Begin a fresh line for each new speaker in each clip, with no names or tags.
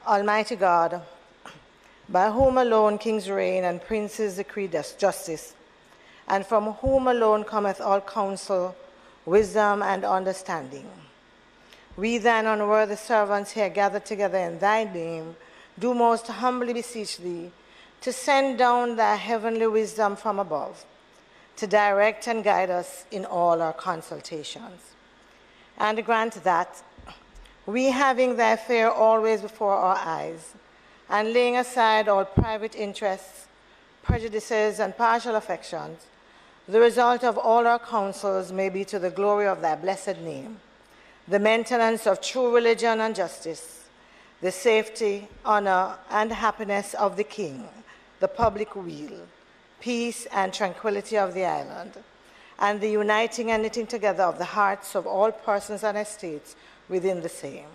Almighty God, by whom alone kings reign and princes decree justice, and from whom alone cometh all counsel, wisdom, and understanding. We thine unworthy servants here gathered together in thy name, do most humbly beseech thee to send down thy heavenly wisdom from above, to direct and guide us in all our consultations. And grant that, we having thy fear always before our eyes, and laying aside all private interests, prejudices, and partial affections, the result of all our counsels may be to the glory of thy blessed name, the maintenance of true religion and justice, the safety, honor, and happiness of the king, the public weal, peace and tranquility of the island, and the uniting and knitting together of the hearts of all persons and estates within the same,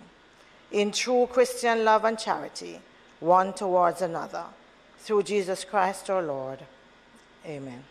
in true Christian love and charity, one towards another, through Jesus Christ our Lord. Amen.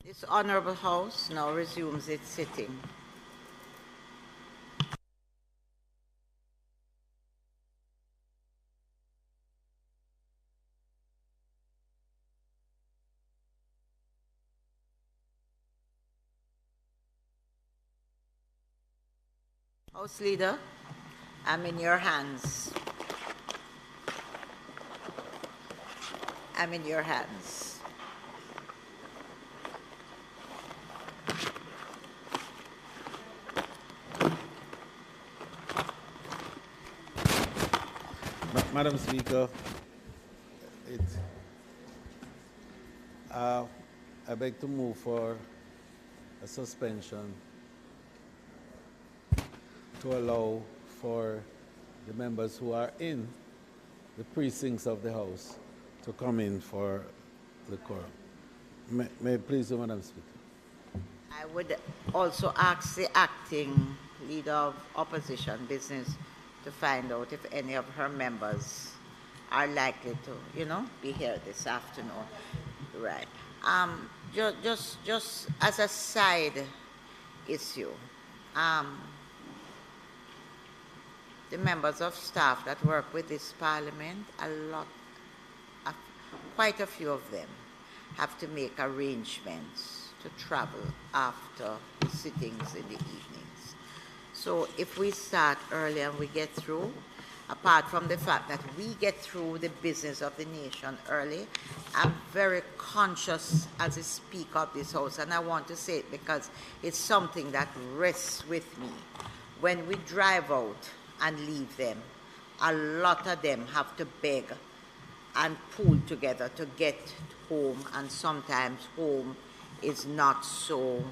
This Honorable House now resumes its sitting. House Leader, I'm in your hands. I'm in your hands.
Madam Speaker, I beg to move for a suspension to allow for the members who are in the precincts of the House to come in for the quorum. May I please do, Madam Speaker?
I would also ask the acting Leader of Opposition Business to find out if any of her members are likely to, be here this afternoon. Right. Just as a side issue, the members of staff that work with this Parliament, quite a few of them have to make arrangements to travel after the sittings in the evenings. So if we start early and we get through, apart from the fact that we get through the business of the nation early, I'm very conscious as a Speaker of this House, and I want to say it because it's something that rests with me. When we drive out and leave them, a lot of them have to beg and pull together to get home, and sometimes home is not so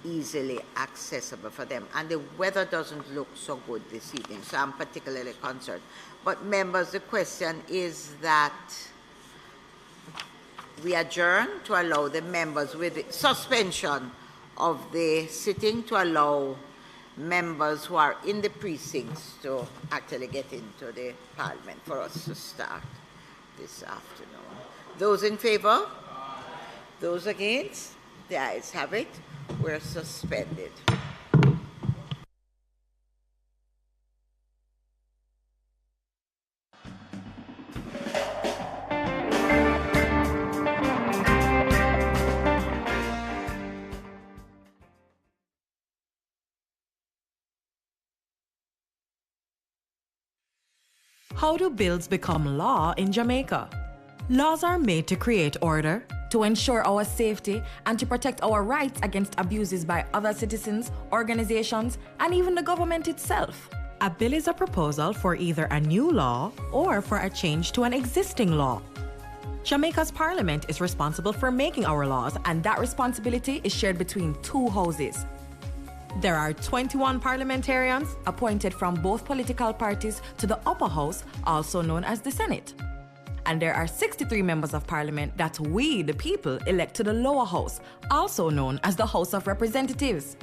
easily accessible for them, and the weather doesn't look so good this evening, so I'm particularly concerned. But members, the question is that we adjourn to allow the members, with the suspension of the sitting, to allow members who are in the precincts to actually get into the Parliament for us to start this afternoon. Those in favor? Those against? The ayes have it. We're suspended.
How do bills become law in Jamaica? Laws are made to create order, to ensure our safety, and to protect our rights against abuses by other citizens, organizations, and even the government itself. A bill is a proposal for either a new law or for a change to an existing law. Jamaica's parliament is responsible for making our laws, and that responsibility is shared between two houses. There are 21 parliamentarians appointed from both political parties to the upper house, also known as the Senate. And there are 63 members of parliament that we, the people, elect to the lower house, also known as the House of Representatives.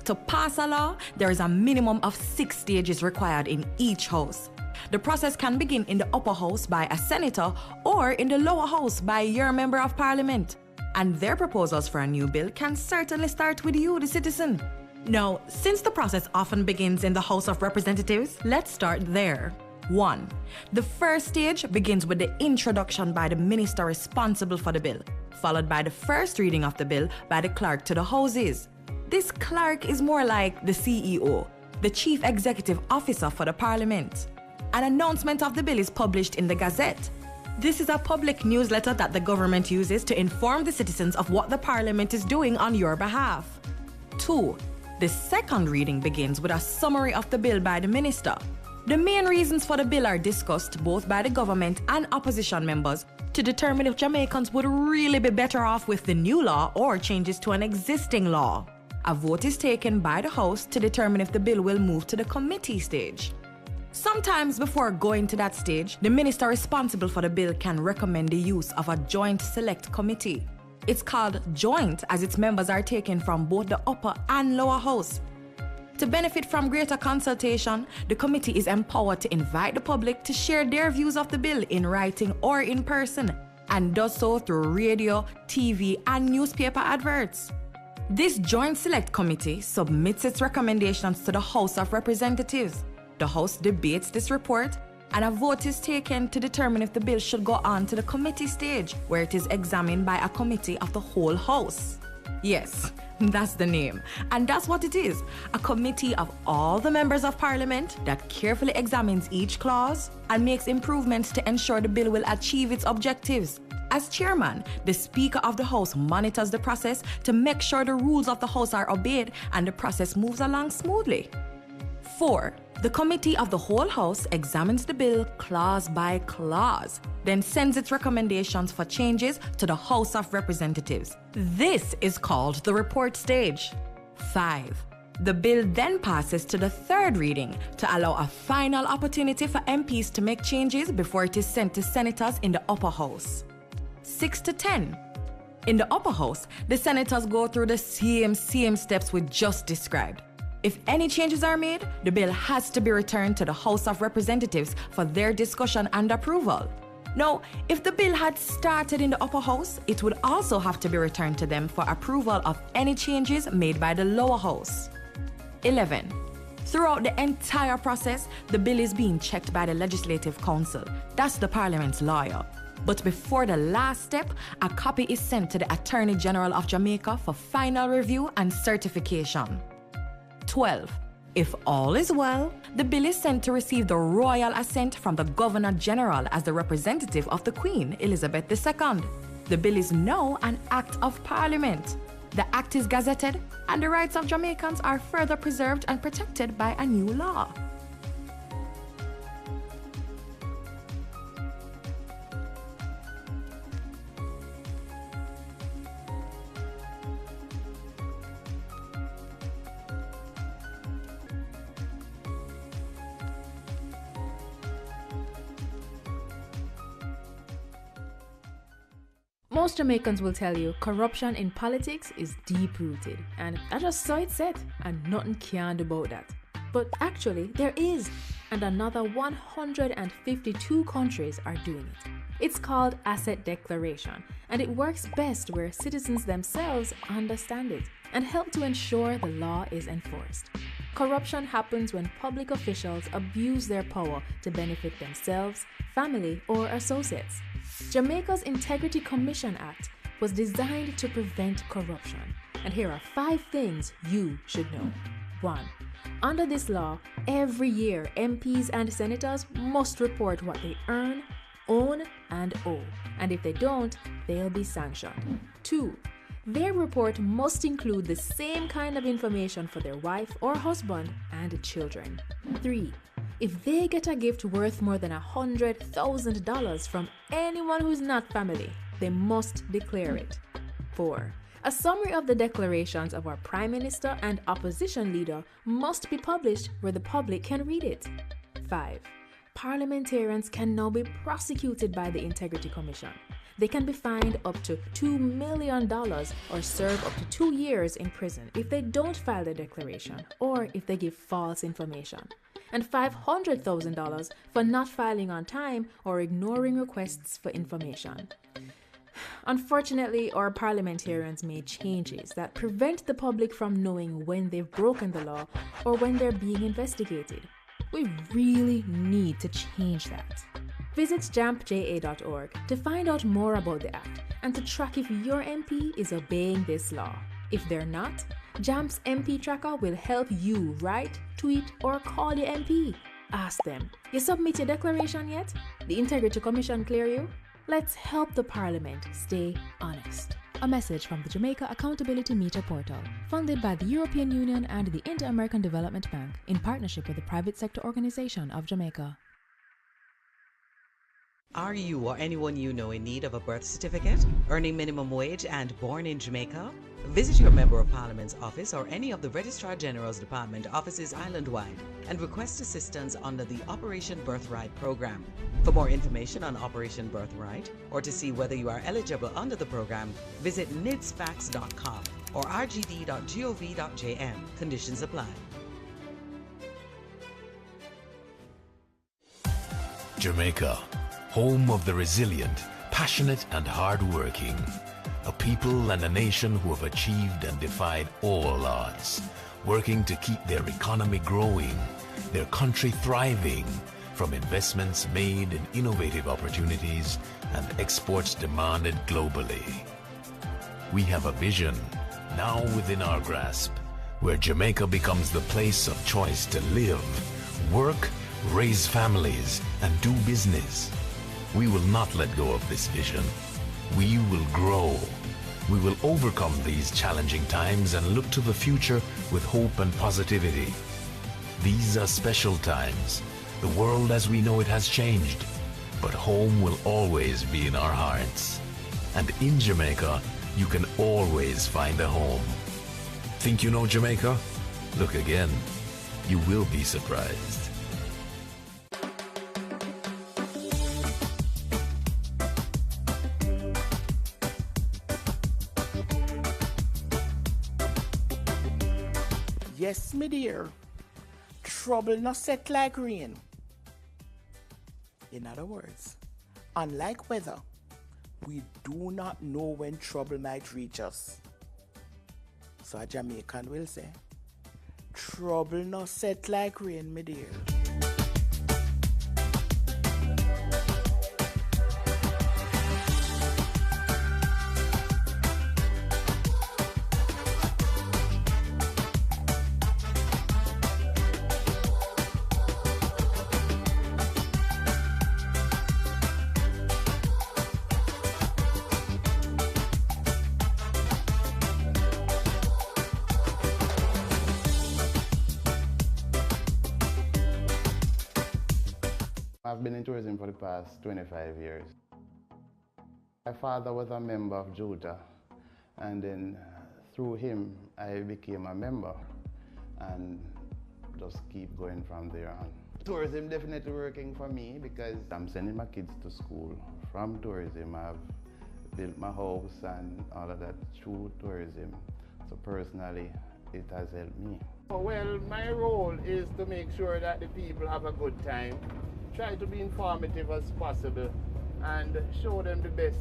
To pass a law, there is a minimum of 6 stages required in each house. The process can begin in the upper house by a senator or in the lower house by your member of parliament. And their proposals for a new bill can certainly start with you, the citizen. Now, since the process often begins in the House of Representatives, let's start there. 1. The first stage begins with the introduction by the minister responsible for the bill, followed by the first reading of the bill by the clerk to the houses. This clerk is more like the CEO, the Chief Executive Officer for the Parliament. An announcement of the bill is published in the Gazette. This is a public newsletter that the government uses to inform the citizens of what the Parliament is doing on your behalf. 2. The second reading begins with a summary of the bill by the minister. The main reasons for the bill are discussed both by the government and opposition members to determine if Jamaicans would really be better off with the new law or changes to an existing law. A vote is taken by the House to determine if the bill will move to the committee stage. Sometimes before going to that stage, the minister responsible for the bill can recommend the use of a joint select committee. It's called joint as its members are taken from both the upper and lower house. To benefit from greater consultation, the committee is empowered to invite the public to share their views of the bill in writing or in person, and does so through radio, TV, and newspaper adverts. This Joint Select Committee submits its recommendations to the House of Representatives. The House debates this report, and a vote is taken to determine if the bill should go on to the committee stage, where it is examined by a committee of the whole House. Yes, that's the name. And that's what it is, a committee of all the members of Parliament that carefully examines each clause and makes improvements to ensure the bill will achieve its objectives. As chairman, the Speaker of the House monitors the process to make sure the rules of the House are obeyed and the process moves along smoothly. 4. The Committee of the whole House examines the bill clause by clause, then sends its recommendations for changes to the House of Representatives. This is called the report stage. 5. The bill then passes to the third reading to allow a final opportunity for MPs to make changes before it is sent to senators in the upper house. 6 to 10. In the upper house, the senators go through the same steps we just described. If any changes are made, the bill has to be returned to the House of Representatives for their discussion and approval. Now, if the bill had started in the upper house, it would also have to be returned to them for approval of any changes made by the lower house. 11. Throughout the entire process, the bill is being checked by the Legislative Council. That's the Parliament's lawyer. But before the last step, a copy is sent to the Attorney General of Jamaica for final review and certification. 12. If all is well, the bill is sent to receive the royal assent from the Governor General as the representative of the Queen, Elizabeth II. The bill is now an Act of Parliament. The Act is gazetted, and the rights of Jamaicans are further preserved and protected by a new law.
Most Jamaicans will tell you corruption in politics is deep-rooted, and that's just so it's said, and nothing can do about that. But actually, there is, and another 152 countries are doing it. It's called asset declaration, and it works best where citizens themselves understand it and help to ensure the law is enforced. Corruption happens when public officials abuse their power to benefit themselves, family, or associates. Jamaica's Integrity Commission Act was designed to prevent corruption, and here are 5 things you should know. 1. Under this law, every year MPs and senators must report what they earn, own, and owe. And if they don't, they'll be sanctioned. 2. Their report must include the same kind of information for their wife or husband and children. 3. If they get a gift worth more than $100,000 from anyone who's not family, they must declare it. 4. A summary of the declarations of our Prime Minister and opposition leader must be published where the public can read it. 5. Parliamentarians can now be prosecuted by the Integrity Commission. They can be fined up to $2 million or serve up to 2 years in prison if they don't file their declaration or if they give false information, and $500,000 for not filing on time or ignoring requests for information. Unfortunately, our parliamentarians made changes that prevent the public from knowing when they've broken the law or when they're being investigated. We really need to change that. Visit jampja.org to find out more about the Act and to track if your MP is obeying this law. If they're not, JAMP's MP Tracker will help you write, tweet, or call your MP. Ask them, you submit your declaration yet? The Integrity Commission clear you? Let's help the Parliament stay honest.
A message from the Jamaica Accountability Meter Portal, funded by the European Union and the Inter-American Development Bank in partnership with the Private Sector Organization of Jamaica.
Are you or anyone you know in need of a birth certificate, earning minimum wage, and born in Jamaica? Visit your Member of Parliament's office or any of the Registrar General's Department offices island-wide and request assistance under the Operation Birthright program. For more information on Operation Birthright or to see whether you are eligible under the program, visit nidsfax.com or rgd.gov.jm. Conditions apply.
Jamaica, home of the resilient, passionate and hard-working. A people and a nation who have achieved and defied all odds, working to keep their economy growing, their country thriving, from investments made in innovative opportunities and exports demanded globally. We have a vision, now within our grasp, where Jamaica becomes the place of choice to live, work, raise families, and do business. We will not let go of this vision. We will grow. We will overcome these challenging times and look to the future with hope and positivity. These are special times. The world as we know it has changed, but home will always be in our hearts. And in Jamaica, you can always find a home. Think you know Jamaica? Look again. You will be surprised.
Yes, me dear, trouble not set like rain. In other words, unlike weather, we do not know when trouble might reach us. So a Jamaican will say, trouble not set like rain, me dear.
I've been in tourism for the past 25 years. My father was a member of JUTA, and then through him I became a member and just keep going from there on. Tourism definitely working for me because I'm sending my kids to school from tourism. I've built my house and all of that through tourism. So personally, it has helped me. Well, my role is to make sure that the people have a good time. Try to be informative as possible and show them the best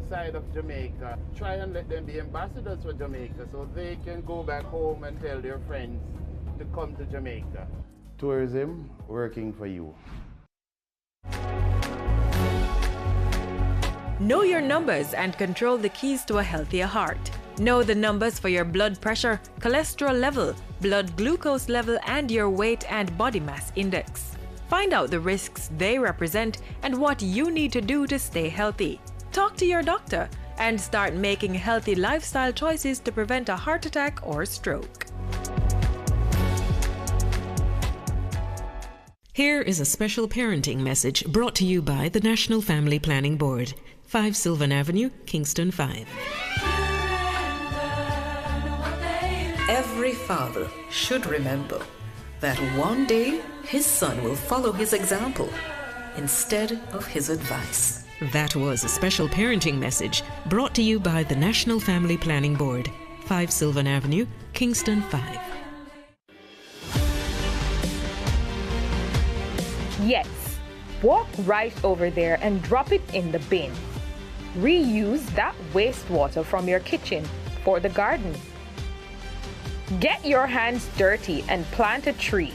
side of Jamaica. Try and let them be ambassadors for Jamaica so they can go back home and tell their friends to come to Jamaica. Tourism working for you.
Know your numbers and control the keys to a healthier heart.
Know the numbers for your blood pressure, cholesterol level, blood glucose level, and your weight and body mass index. Find out the risks they represent and what you need to do to stay healthy. Talk to your doctor and start making healthy lifestyle choices to prevent a heart attack or stroke.
Here is a special parenting message brought to you by the National Family Planning Board, 5 Sylvan Avenue, Kingston 5.
Every father should remember that one day his son will follow his example instead of his advice.
That was a special parenting message brought to you by the National Family Planning Board, 5 Sylvan Avenue, Kingston 5.
Yes, walk right over there and drop it in the bin. Reuse that wastewater from your kitchen for the garden. Get your hands dirty and plant a tree.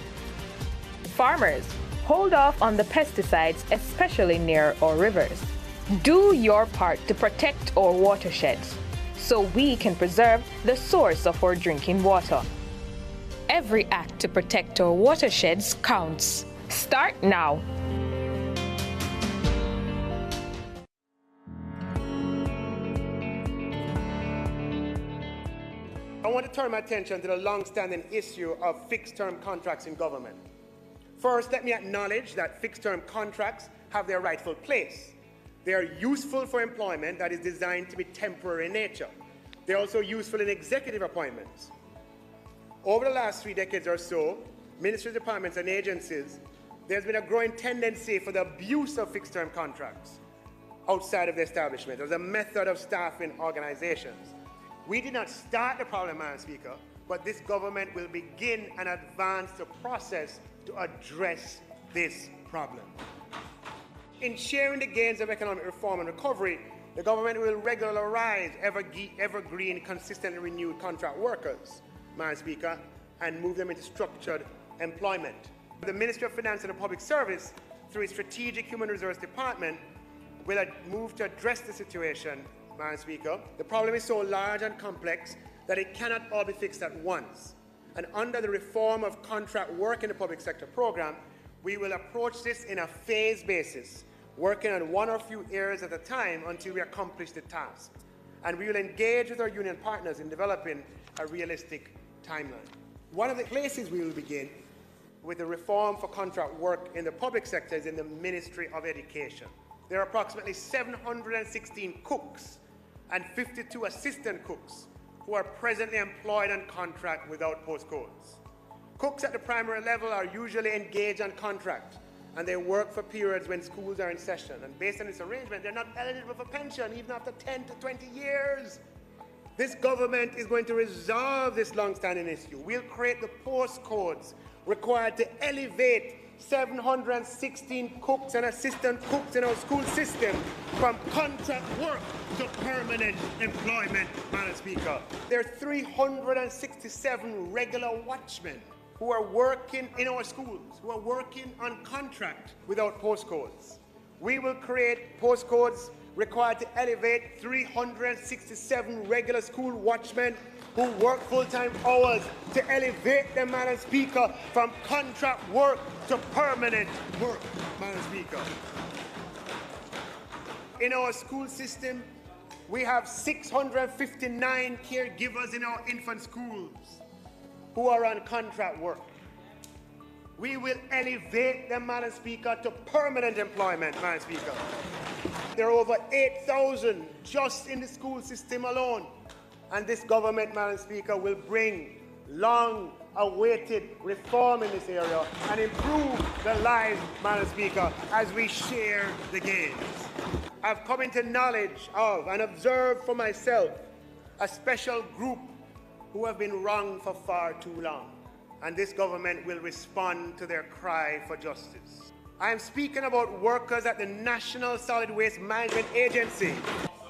Farmers, hold off on the pesticides, especially near our rivers. Do your part to protect our watersheds so we can preserve the source of our drinking water. Every act to protect our watersheds counts. Start now.
I want to turn my attention to the long-standing issue of fixed-term contracts in government. First, let me acknowledge that fixed-term contracts have their rightful place. They are useful for employment that is designed to be temporary in nature. They're also useful in executive appointments. Over the last 3 decades or so, ministries, departments, and agencies, there's been a growing tendency for the abuse of fixed-term contracts outside of the establishment as a method of staffing organizations. We did not start the problem, Madam Speaker, but this government will begin and advance the process to address this problem. In sharing the gains of economic reform and recovery, the government will regularize evergreen, consistently renewed contract workers, Madam Speaker, and move them into structured employment. The Ministry of Finance and the Public Service, through its Strategic Human Resource Department, will move to address the situation, Madam Speaker. The problem is so large and complex that it cannot all be fixed at once. And under the reform of contract work in the public sector program, we will approach this in a phased basis, working on one or few areas at a time until we accomplish the task. And we will engage with our union partners in developing a realistic timeline. One of the places we will begin with the reform for contract work in the public sector is in the Ministry of Education. There are approximately 716 cooks and 52 assistant cooks who are presently employed on contract without postcodes. Cooks at the primary level are usually engaged on contract, and they work for periods when schools are in session. And based on this arrangement, they're not eligible for pension even after 10 to 20 years. This government is going to resolve this long-standing issue. We'll create the postcodes required to elevate 716 cooks and assistant cooks in our school system from contract work to permanent employment, Madam Speaker. There are 367 regular watchmen who are working in our schools, who are working on contract without postcodes. We will create postcodes required to elevate 367 regular school watchmen who work full-time hours to elevate them, Madam Speaker, from contract work to permanent work, Madam Speaker. In our school system, we have 659 caregivers in our infant schools who are on contract work. We will elevate them, Madam Speaker, to permanent employment, Madam Speaker. There are over 8,000 just in the school system alone. And this government, Madam Speaker, will bring long-awaited reform in this area and improve the lives, Madam Speaker, as we share the gains. I've come into knowledge of and observed for myself a special group who have been wronged for far too long. And this government will respond to their cry for justice. I am speaking about workers at the National Solid Waste Management Agency.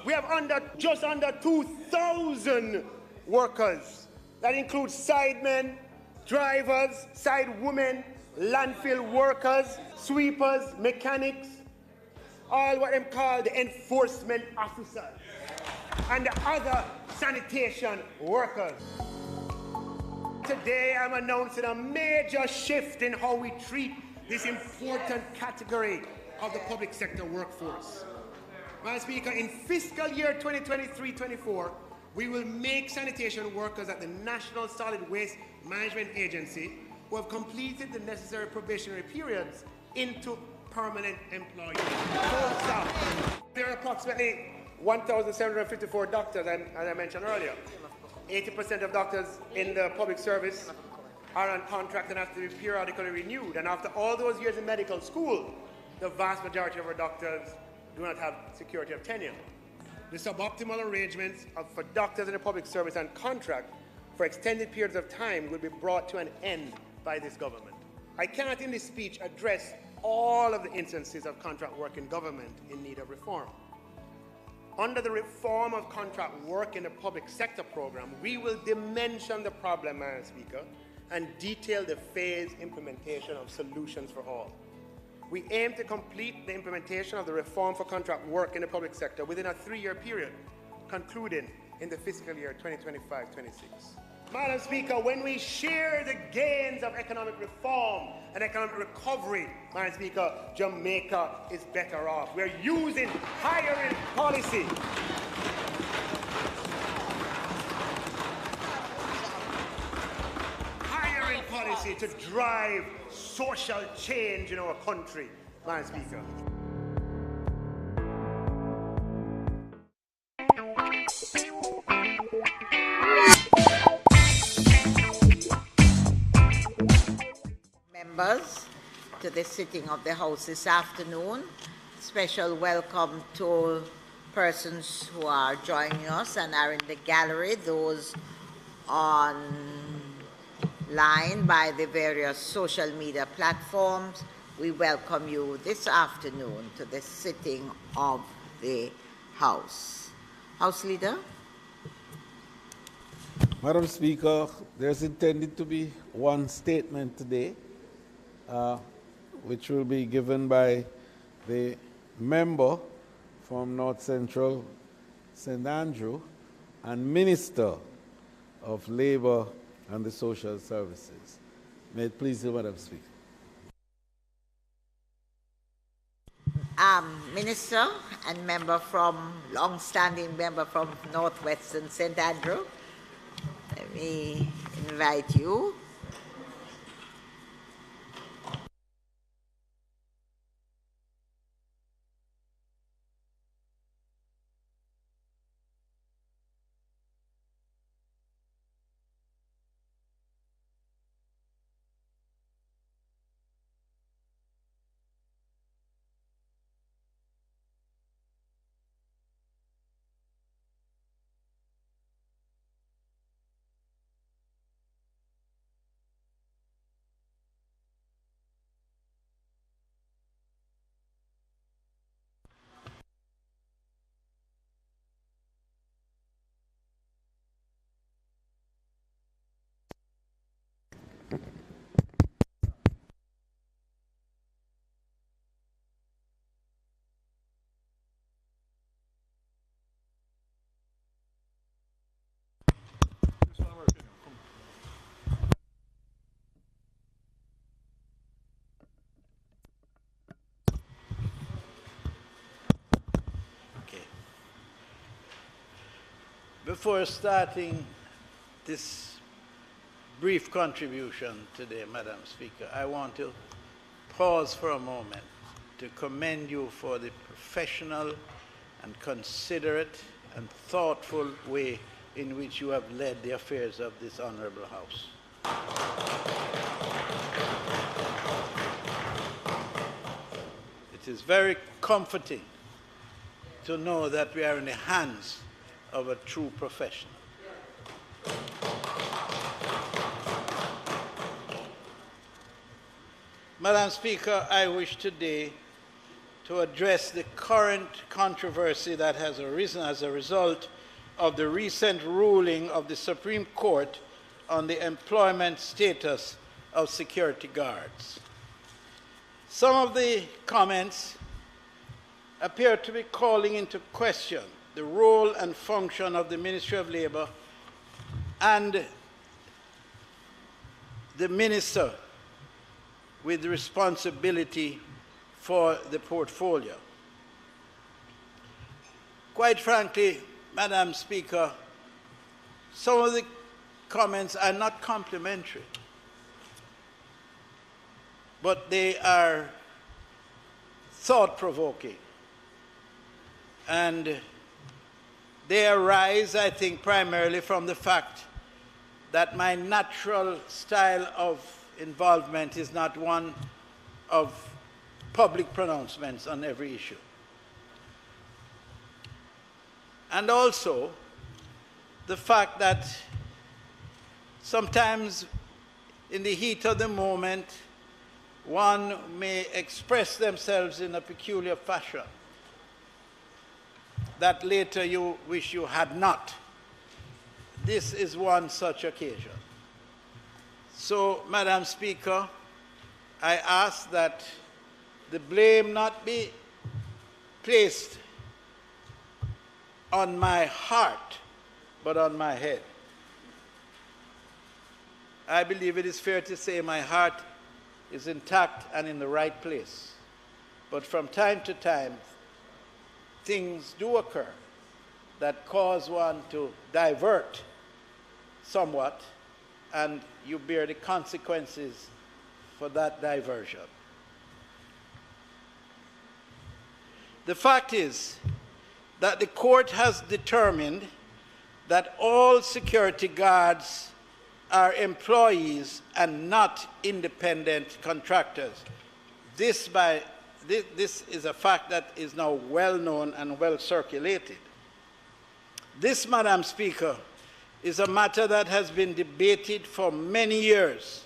We have just under 2,000 workers. That includes sidemen, drivers, side women, landfill workers, sweepers, mechanics, all what them call the enforcement officers. and the other sanitation workers. Today, I'm announcing a major shift in how we treat this important category of the public sector workforce. Madam Speaker, in fiscal year 2023-24, we will make sanitation workers at the National Solid Waste Management Agency who have completed the necessary probationary periods into permanent employees. There are approximately 1,754 doctors, as I mentioned earlier. 80% of doctors in the public service are on contract and have to be periodically renewed. And after all those years in medical school, the vast majority of our doctors do not have security of tenure. The suboptimal arrangements for doctors in the public service on contract for extended periods of time will be brought to an end by this government. I cannot in this speech address all of the instances of contract work in government in need of reform. Under the reform of contract work in the public sector program, we will dimension the problem, Madam Speaker, and detail the phased implementation of solutions for all. We aim to complete the implementation of the reform for contract work in the public sector within a 3-year period, concluding in the fiscal year 2025-26. Madam Speaker, when we share the gains of economic reform and economic recovery, Madam Speaker, Jamaica is better off. We're using hiring policy. Hiring policy to drive social change in our country, Madam Speaker.
Members to the sitting of the House this afternoon. Special welcome to persons who are joining us and are in the gallery, those online by the various social media platforms. We welcome you this afternoon to the sitting of the House. House Leader.
Madam Speaker, there's intended to be one statement today, which will be given by the member from North Central St. Andrew and Minister of Labour and the Social Services. May it please you, Madam Speaker.
Minister and long-standing member from Northwestern St. Andrew, let me invite you.
Before starting this brief contribution today, Madam Speaker, I want to pause for a moment to commend you for the professional and considerate and thoughtful way in which you have led the affairs of this Honorable House. It is very comforting to know that we are in the hands of a true professional. Madam Speaker, I wish today to address the current controversy that has arisen as a result of the recent ruling of the Supreme Court on the employment status of security guards. Some of the comments appear to be calling into question the role and function of the Ministry of Labor and the minister with responsibility for the portfolio. Quite frankly, Madam Speaker, some of the comments are not complimentary, but they are thought-provoking. And they arise, I think, primarily from the fact that my natural style of involvement is not one of public pronouncements on every issue. And also the fact that sometimes in the heat of the moment, one may express themselves in a peculiar fashion that later you wish you had not. This is one such occasion. So, Madam Speaker, I ask that the blame not be placed on my heart, but on my head. I believe it is fair to say my heart is intact and in the right place. But from time to time, things do occur that cause one to divert somewhat, and you bear the consequences for that diversion. The fact is that the court has determined that all security guards are employees and not independent contractors. This is a fact that is now well known and well circulated. This, Madam Speaker, is a matter that has been debated for many years.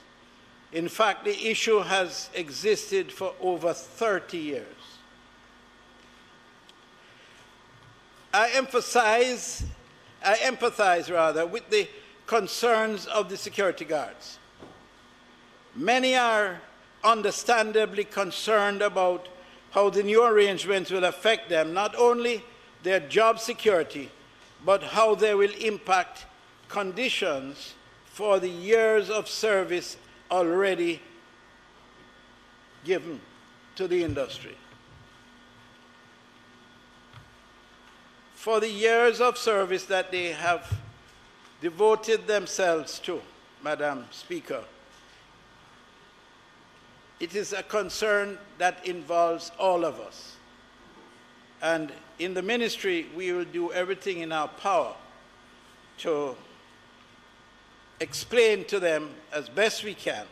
In fact, the issue has existed for over 30 years. I empathize with the concerns of the security guards. Many are understandably concerned about how the new arrangements will affect them, not only their job security, but how they will impact conditions for the years of service already given to the industry. For the years of service that they have devoted themselves to, Madam Speaker, it is a concern that involves all of us. And in the ministry, we will do everything in our power to explain to them as best we can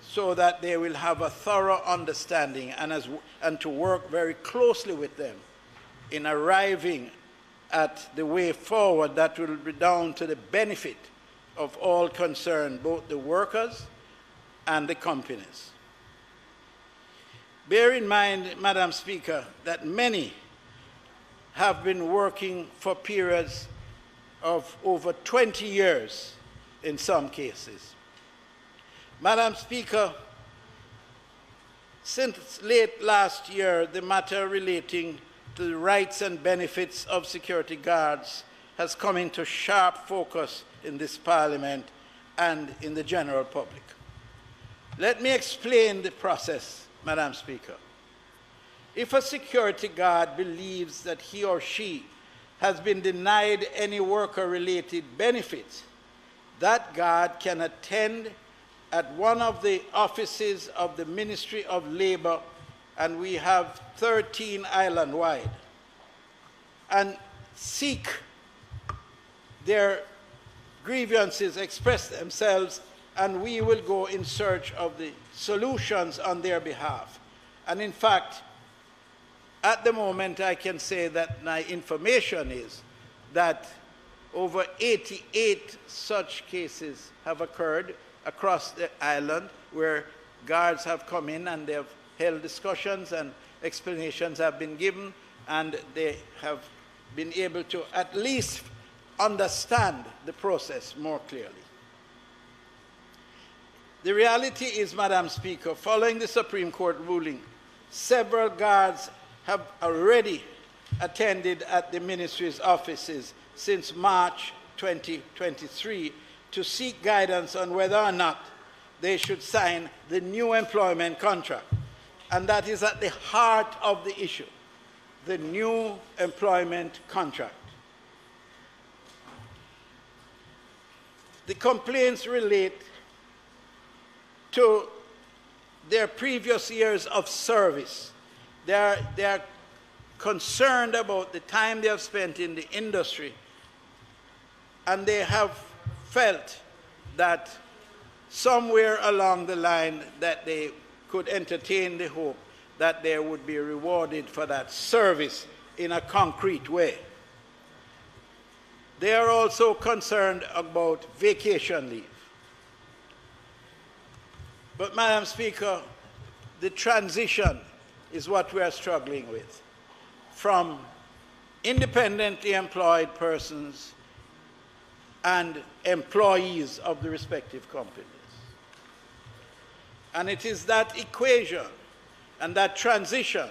so that they will have a thorough understanding and to work very closely with them in arriving at the way forward that will be down to the benefit of all concerned, both the workers and the companies. Bear in mind, Madam Speaker, that many have been working for periods of over 20 years in some cases. Madam Speaker, since late last year, the matter relating to the rights and benefits of security guards has come into sharp focus in this Parliament and in the general public. Let me explain the process, Madam Speaker. If a security guard believes that he or she has been denied any worker-related benefits, that guard can attend at one of the offices of the Ministry of Labor, and we have 13 island-wide, and seek their grievances, express themselves, and we will go in search of the solutions on their behalf. And in fact, at the moment, I can say that my information is that over 88 such cases have occurred across the island where guards have come in and they have held discussions and explanations have been given, and they have been able to at least understand the process more clearly. The reality is, Madam Speaker, following the Supreme Court ruling, several guards have already attended at the ministry's offices since March 2023 to seek guidance on whether or not they should sign the new employment contract. And that is at the heart of the issue, the new employment contract. The complaints relate to their previous years of service. They are concerned about the time they have spent in the industry, and they have felt that somewhere along the line that they could entertain the hope that they would be rewarded for that service in a concrete way. They are also concerned about vacation leave. But, Madam Speaker, the transition is what we are struggling with, from independently employed persons and employees of the respective companies. And it is that equation and that transition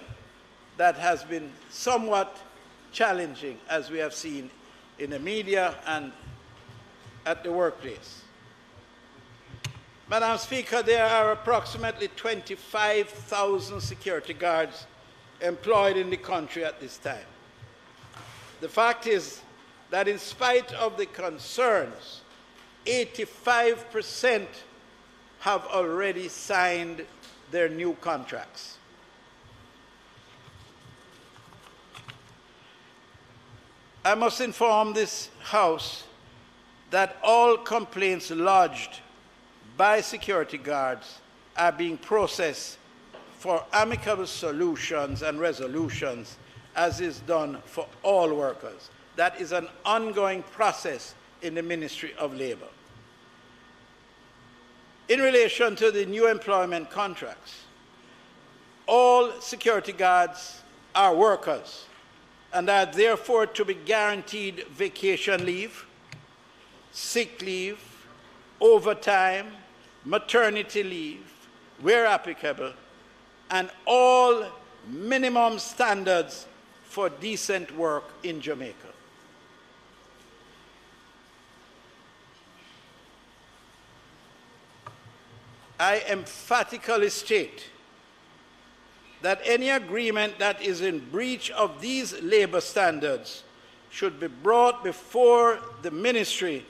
that has been somewhat challenging, as we have seen in the media and at the workplace. Madam Speaker, there are approximately 25,000 security guards employed in the country at this time. The fact is that in spite of the concerns, 85% have already signed their new contracts. I must inform this House that all complaints lodged by security guards are being processed for amicable solutions and resolutions, as is done for all workers. That is an ongoing process in the Ministry of Labour. In relation to the new employment contracts, all security guards are workers and are therefore to be guaranteed vacation leave, sick leave, overtime, maternity leave, where applicable, and all minimum standards for decent work in Jamaica. I emphatically state that any agreement that is in breach of these labor standards should be brought before the ministry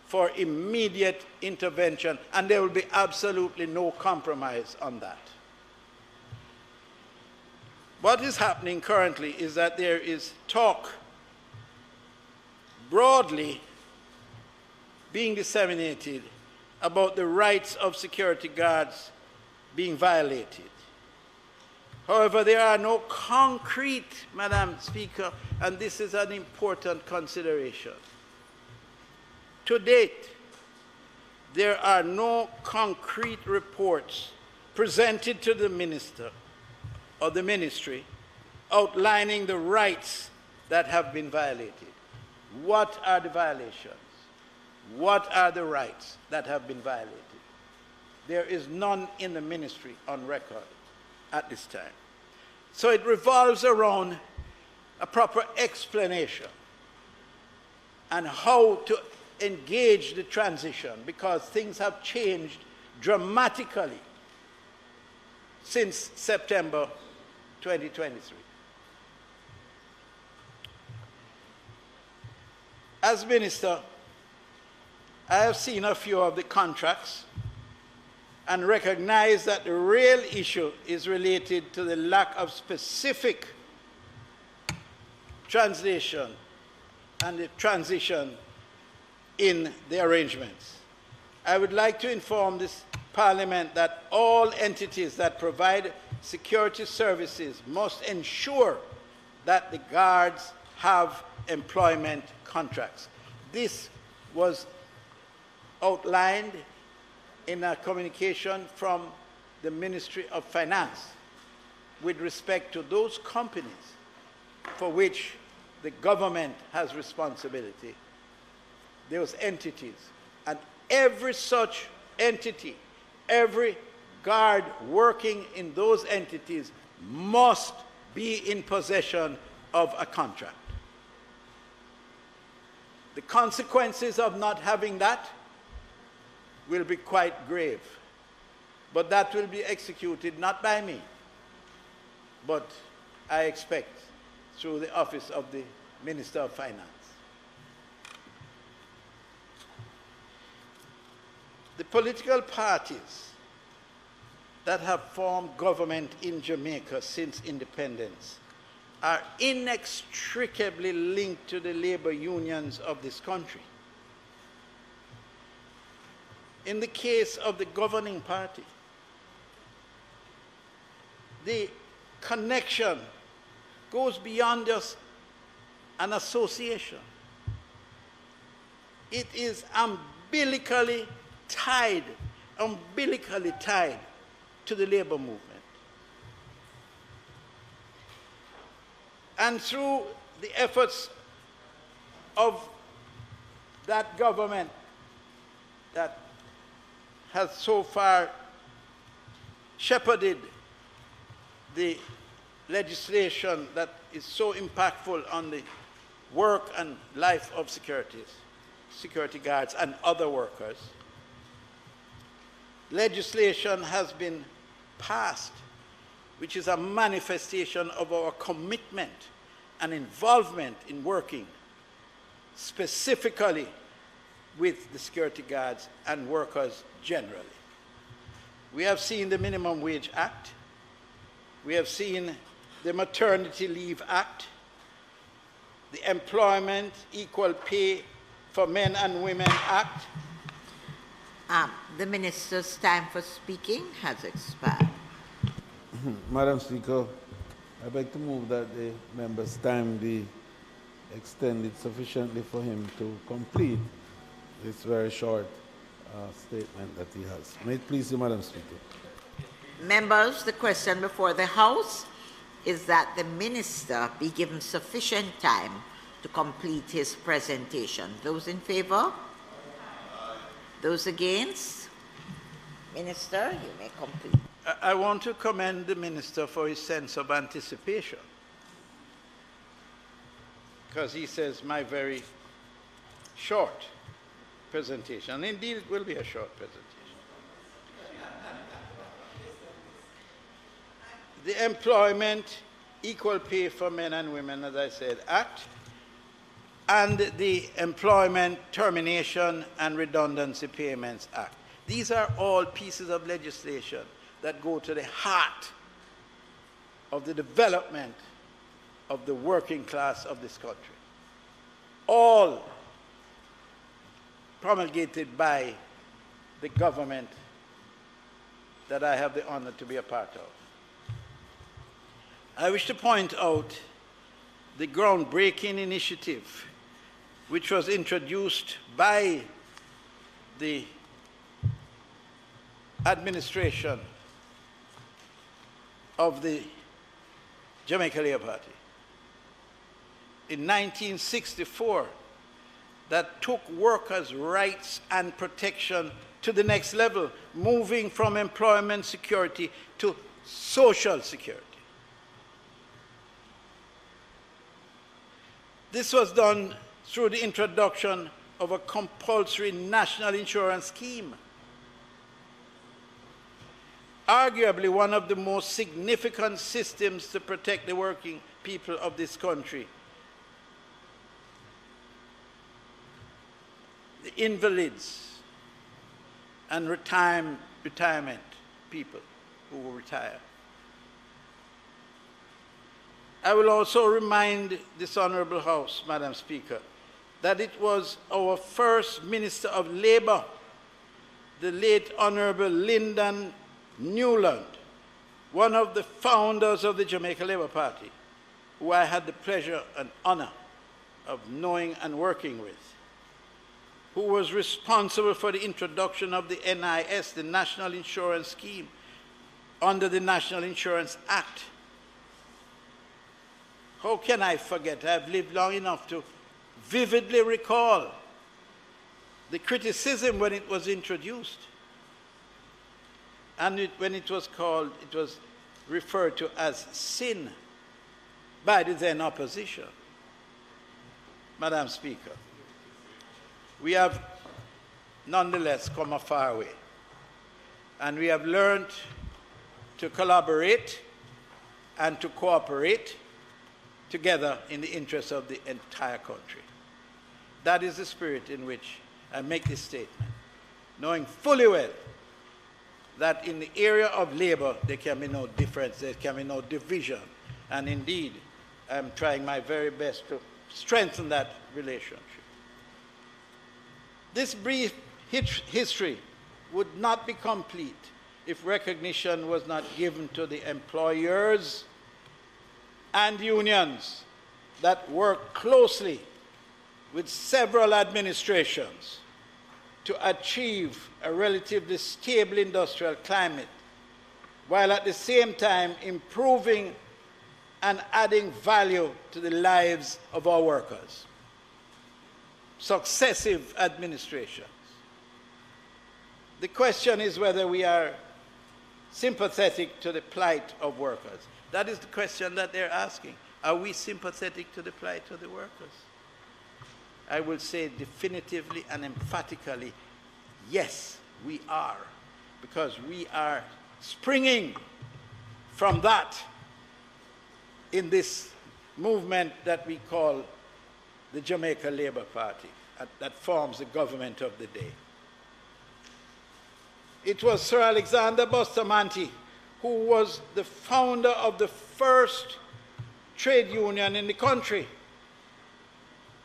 for immediate intervention, and there will be absolutely no compromise on that. What is happening currently is that there is talk broadly being disseminated about the rights of security guards being violated. However, there are no concrete, Madam Speaker, and this is an important consideration. To date, there are no concrete reports presented to the minister or the ministry outlining the rights that have been violated. What are the violations? What are the rights that have been violated? There is none in the ministry on record at this time. So it revolves around a proper explanation and how to engage the transition, because things have changed dramatically since September 2023. As Minister, I have seen a few of the contracts and recognize that the real issue is related to the lack of specific translation and the transition in the arrangements. I would like to inform this Parliament that all entities that provide security services must ensure that the guards have employment contracts. This was outlined in a communication from the Ministry of Finance with respect to those companies for which the government has responsibility, those entities. And every such entity, every guard working in those entities must be in possession of a contract. The consequences of not having that will be quite grave. But that will be executed not by me, but I expect through the office of the Minister of Finance. The political parties that have formed government in Jamaica since independence are inextricably linked to the labor unions of this country. In the case of the governing party, the connection goes beyond just an association. It is umbilically tied to the labor movement. And through the efforts of that government that has so far shepherded the legislation that is so impactful on the work and life of security guards and other workers, legislation has been passed which is a manifestation of our commitment and involvement in working specifically with the security guards and workers generally. We have seen the Minimum Wage Act. We have seen the Maternity Leave Act, the Employment Equal Pay for Men and Women Act.
The Minister's time for speaking has expired.
Madam Speaker, I beg to move that the member's time be extended sufficiently for him to complete this very short statement that he has. May it please you, Madam Speaker.
Members, the question before the House is that the Minister be given sufficient time to complete his presentation. Those in favor? Those against? Minister, you may complete.
I want to commend the Minister for his sense of anticipation, because he says my very short presentation, and indeed it will be a short presentation. The Employment Equal Pay for Men and Women, as I said, Act, and the Employment Termination and Redundancy Payments Act. These are all pieces of legislation that go to the heart of the development of the working class of this country. All promulgated by the government that I have the honor to be a part of. I wish to point out the groundbreaking initiative which was introduced by the administration of the Jamaica Labour Party in 1964 that took workers' rights and protection to the next level, moving from employment security to social security. This was done through the introduction of a compulsory national insurance scheme, arguably one of the most significant systems to protect the working people of this country. The invalids and retirement people who will retire. I will also remind this Honourable House, Madam Speaker, that it was our first Minister of Labour, the late Honourable Lyndon Newland, one of the founders of the Jamaica Labour Party, who I had the pleasure and honour of knowing and working with, who was responsible for the introduction of the NIS, the National Insurance Scheme, under the National Insurance Act. How can I forget? I've lived long enough to vividly recall the criticism when it was introduced. And when it was referred to as sin. by the then opposition. Madam Speaker, we have nonetheless come a far way, and we have learned to collaborate and to cooperate together in the interest of the entire country. That is the spirit in which I make this statement, knowing fully well that in the area of labor there can be no difference, there can be no division, and indeed I'm trying my very best to strengthen that relationship. This brief history would not be complete if recognition was not given to the employers and unions that work closely with several administrations to achieve a relatively stable industrial climate, while at the same time improving and adding value to the lives of our workers. Successive administrations. The question is whether we are sympathetic to the plight of workers. That is the question that they're asking. Are we sympathetic to the plight of the workers? I will say definitively and emphatically, yes, we are, because we are springing from that in this movement that we call the Jamaica Labour Party, that forms the government of the day. It was Sir Alexander Bustamante who was the founder of the first trade union in the country.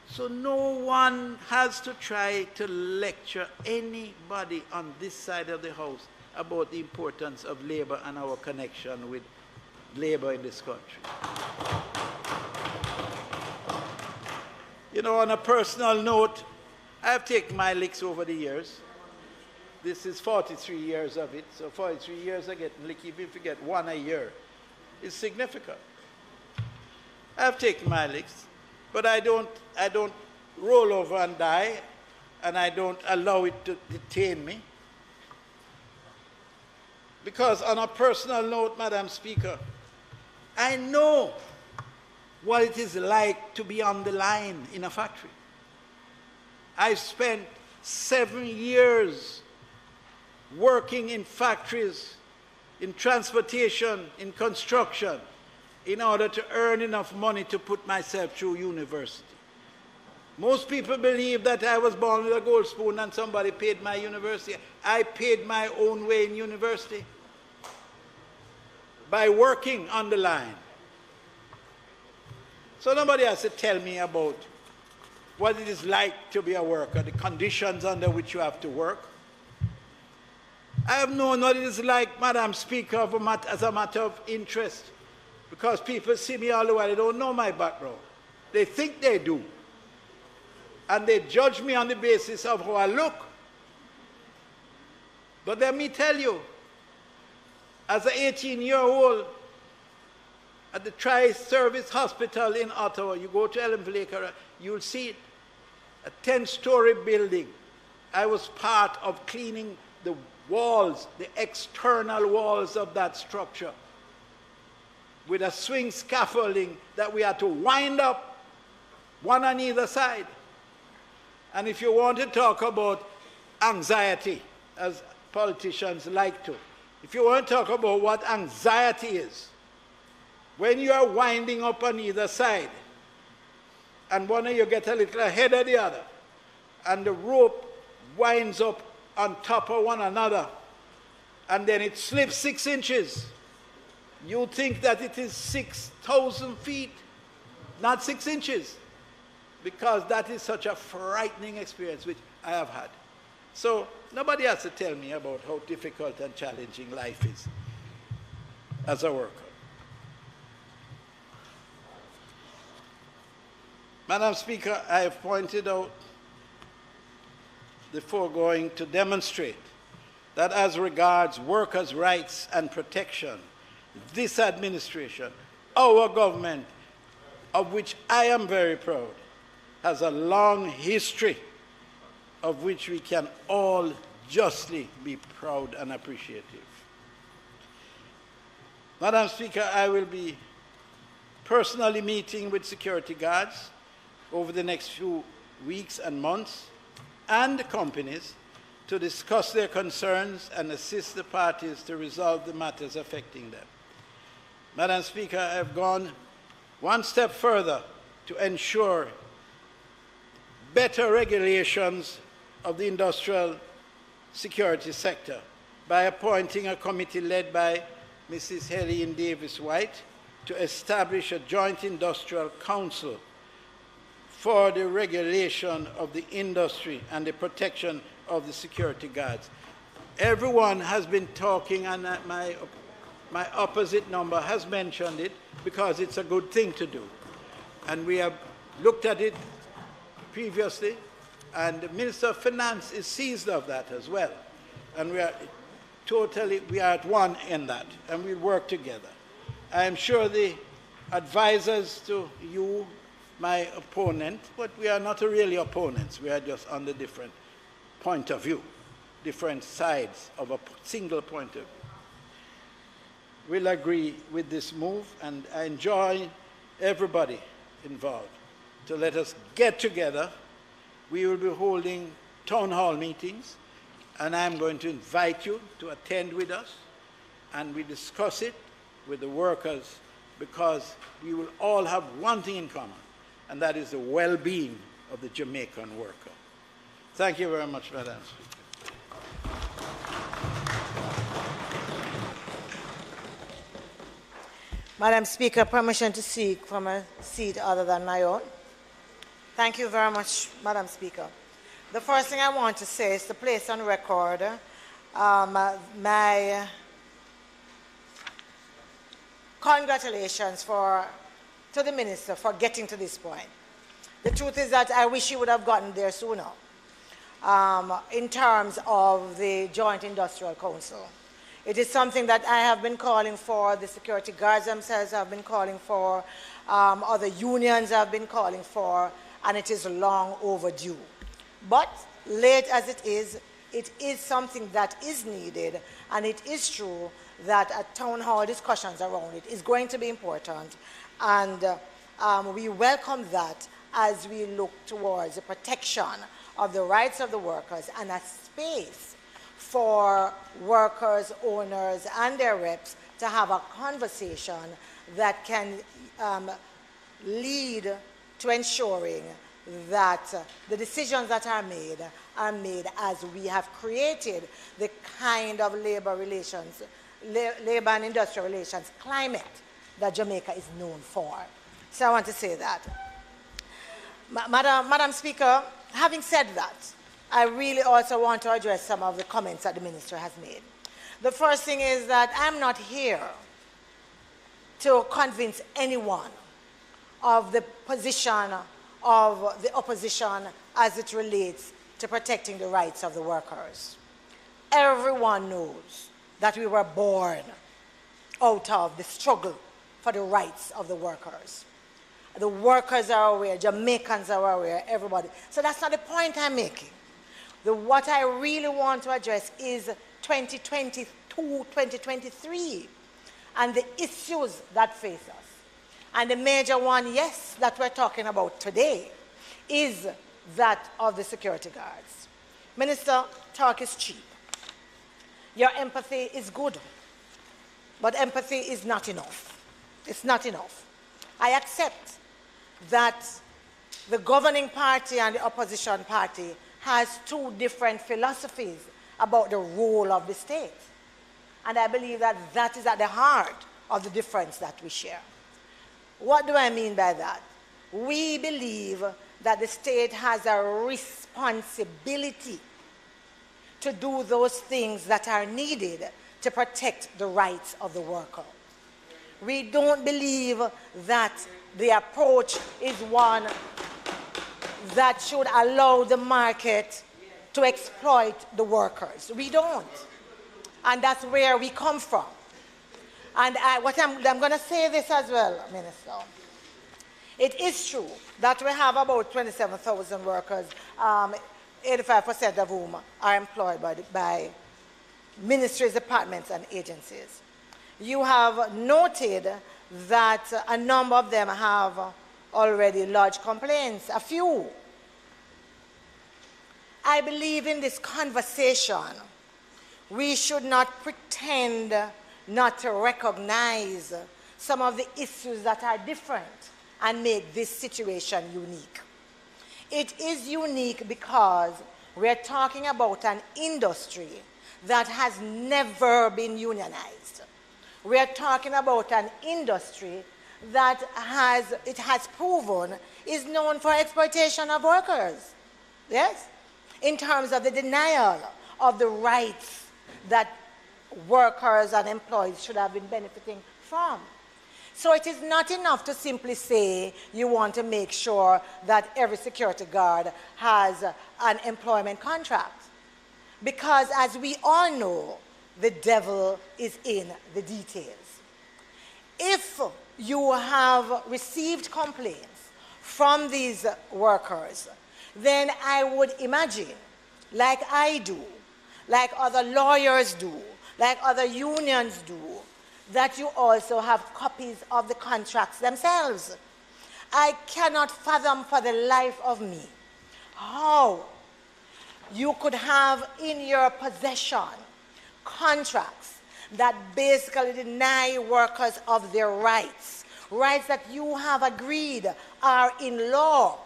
So no one has to try to lecture anybody on this side of the house about the importance of labor and our connection with labor in this country. You know, on a personal note, I've taken my licks over the years. This is 43 years of it, so 43 years I get lick, even if you get one a year, it's significant. I've taken my licks, but I don't roll over and die, and I don't allow it to detain me. Because on a personal note, Madam Speaker, I know what it is like to be on the line in a factory. I spent 7 years working in factories, in transportation, in construction, in order to earn enough money to put myself through university. Most people believe that I was born with a gold spoon and somebody paid my university. I paid my own way in university by working on the line. So nobody has to tell me about what it is like to be a worker, the conditions under which you have to work. I have known what it is like, Madam Speaker, as a matter of interest, because people see me all the while, they don't know my background. They think they do. And they judge me on the basis of how I look. But let me tell you, as an 18-year-old at the Tri-Service Hospital in Ottawa, you go to Ellen Vlaker, you'll see it, a 10-story building. I was part of cleaning the walls, the external walls of that structure, with a swing scaffolding that we had to wind up, one on either side. And if you want to talk about anxiety, as politicians like to, if you want to talk about what anxiety is, when you are winding up on either side, and one of you get a little ahead of the other, and the rope winds up on top of one another, and then it slips 6 inches, you think that it is 6,000 feet, not 6 inches, because that is such a frightening experience, which I have had. So nobody has to tell me about how difficult and challenging life is as a worker. Madam Speaker, I have pointed out the foregoing to demonstrate that as regards workers' rights and protection, this administration, our government, of which I am very proud, has a long history of which we can all justly be proud and appreciative. Madam Speaker, I will be personally meeting with security guards over the next few weeks and months and the companies to discuss their concerns and assist the parties to resolve the matters affecting them. Madam Speaker, I have gone one step further to ensure better regulations of the industrial security sector by appointing a committee led by Mrs. Helene Davis-White to establish a joint industrial council for the regulation of the industry and the protection of the security guards. Everyone has been talking, and my opposite number has mentioned it because it's a good thing to do. And we have looked at it previously, and the Minister of Finance is seized of that as well. And we are at one in that, and we work together. I am sure the advisors to you, my opponent, but we are not really opponents, we are just on the different point of view, different sides of a single point of view. We'll agree with this move, and I enjoin everybody involved to let us get together. We will be holding town hall meetings, and I'm going to invite you to attend with us, and we discuss it with the workers, because we will all have one thing in common, and that is the well-being of the Jamaican worker. Thank you very much, Madam Speaker.
Madam Speaker, permission to speak from a seat other than my own. Thank you very much, Madam Speaker. The first thing I want to say is to place on record my congratulations to the Minister for getting to this point. The truth is that I wish he would have gotten there sooner in terms of the Joint Industrial Council. It is something that I have been calling for, the security guards themselves have been calling for, other unions have been calling for, and it is long overdue. But late as it is something that is needed, and it is true that town hall discussions around it is going to be important, and we welcome that as we look towards the protection of the rights of the workers and a space for workers, owners, and their reps to have a conversation that can lead to ensuring that the decisions that are made as we have created the kind of labor and industrial relations climate that Jamaica is known for. So I want to say that. Madam Speaker, having said that, I really also want to address some of the comments that the Minister has made. The first thing is that I'm not here to convince anyone of the position of the opposition as it relates to protecting the rights of the workers. Everyone knows that we were born out of the struggle for the rights of the workers. The workers are aware, Jamaicans are aware, everybody. So that's not the point I'm making. What I really want to address is 2022, 2023, and the issues that face us. And the major one, yes, that we're talking about today is that of the security guards. Minister, talk is cheap. Your empathy is good, but empathy is not enough. It's not enough. I accept that the governing party and the opposition party has two different philosophies about the role of the state. And I believe that that is at the heart of the difference that we share. What do I mean by that? We believe that the state has a responsibility to do those things that are needed to protect the rights of the worker. We don't believe that the approach is one that should allow the market to exploit the workers. We don't. And that's where we come from. And I'm going to say this as well, Minister. It is true that we have about 27,000 workers, 85% of whom are employed by ministries, departments, and agencies. You have noted that a number of them have already lodged complaints, a few. I believe in this conversation, we should not pretend not to recognize some of the issues that are different and make this situation unique. It is unique because we're talking about an industry that has never been unionized. We're talking about an industry that has proven is known for exploitation of workers. Yes? In terms of the denial of the rights that workers and employees should have been benefiting from. So it is not enough to simply say you want to make sure that every security guard has an employment contract. Because as we all know, the devil is in the details. If you have received complaints from these workers, then I would imagine, like I do, like other lawyers do, like other unions do, that you also have copies of the contracts themselves. I cannot fathom for the life of me how you could have in your possession contracts that basically deny workers of their rights, rights that you have agreed are in law.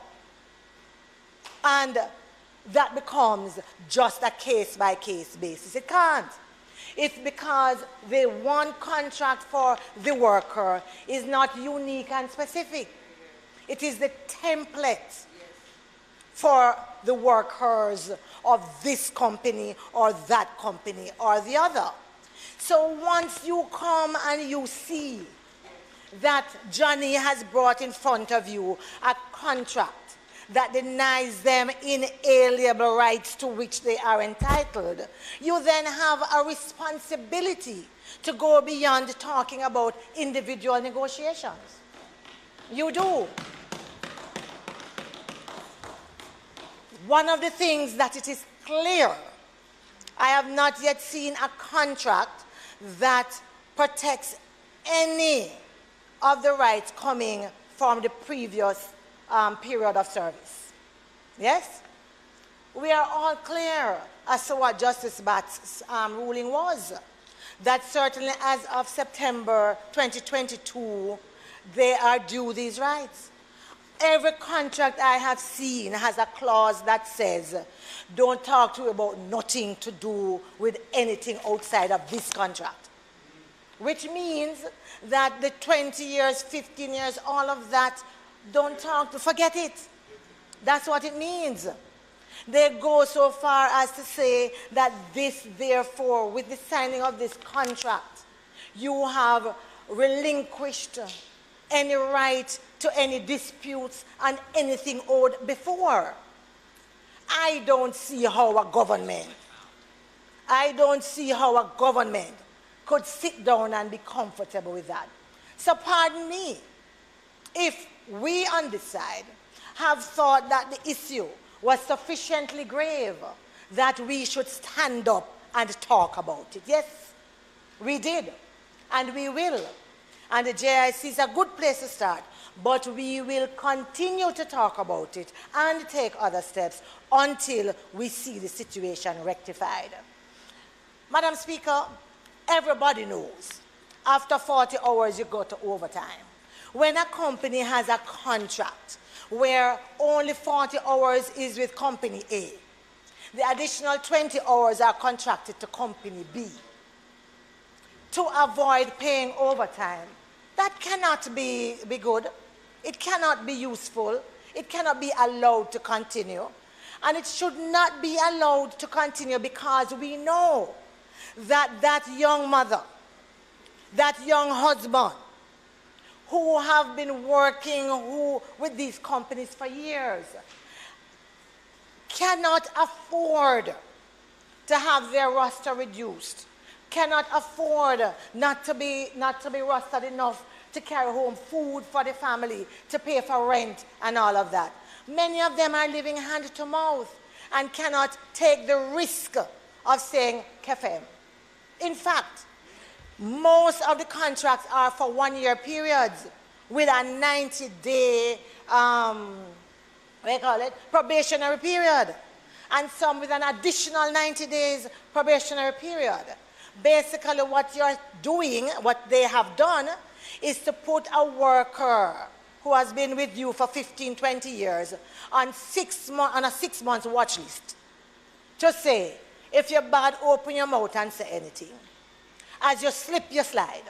And that becomes just a case-by-case basis. It can't. It's because the one contract for the worker is not unique and specific. It is the template for the workers of this company or that company or the other. So once you come and you see that Johnny has brought in front of you a contract that denies them inalienable rights to which they are entitled, you then have a responsibility to go beyond talking about individual negotiations. You do. One of the things that it is clear, I have not yet seen a contract that protects any of the rights coming from the previous period of service. Yes? We are all clear as to what Justice Batt's ruling was. That certainly as of September 2022, they are due these rights. Every contract I have seen has a clause that says, don't talk to me about nothing to do with anything outside of this contract. Which means that the 20 years, 15 years, all of that, don't talk to, forget it. That's what it means. They go so far as to say that this, therefore, with the signing of this contract, you have relinquished any right to any disputes and anything owed before. I don't see how a government could sit down and be comfortable with that. So pardon me, if we on this side have thought that the issue was sufficiently grave that we should stand up and talk about it. Yes, we did, and we will. And the JIC is a good place to start, but we will continue to talk about it and take other steps until we see the situation rectified. Madam Speaker, everybody knows after 40 hours you go to overtime. When a company has a contract where only 40 hours is with company A, the additional 20 hours are contracted to company B to avoid paying overtime. That cannot be good. It cannot be useful. It cannot be allowed to continue. And it should not be allowed to continue because we know that that young mother, that young husband, who have been working with these companies for years, cannot afford to have their roster reduced, cannot afford not to be rostered enough to carry home food for the family, to pay for rent and all of that. Many of them are living hand to mouth and cannot take the risk of saying kefem. In fact, Most of the contracts are for 1-year periods with a 90-day, probationary period. And some with an additional 90 days probationary period. Basically what you're doing, what they have done, is to put a worker who has been with you for 15, 20 years on a 6-month watch list. To say, if you're bad, open your mouth and say anything. As you slip, you slide.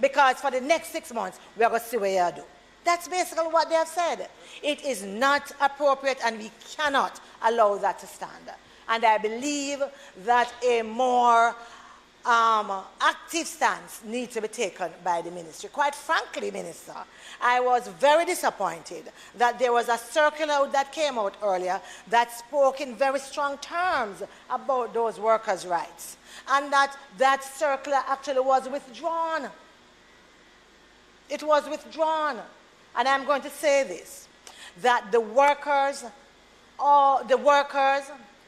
Because for the next 6 months, we are going to see what you do. That's basically what they have said. It is not appropriate, and we cannot allow that to stand. And I believe that a more active stance needs to be taken by the ministry. Quite frankly, Minister, I was very disappointed that there was a circular that came out earlier that spoke in very strong terms about those workers' rights, and that circular actually was withdrawn. It was withdrawn. And I'm going to say this, that the workers,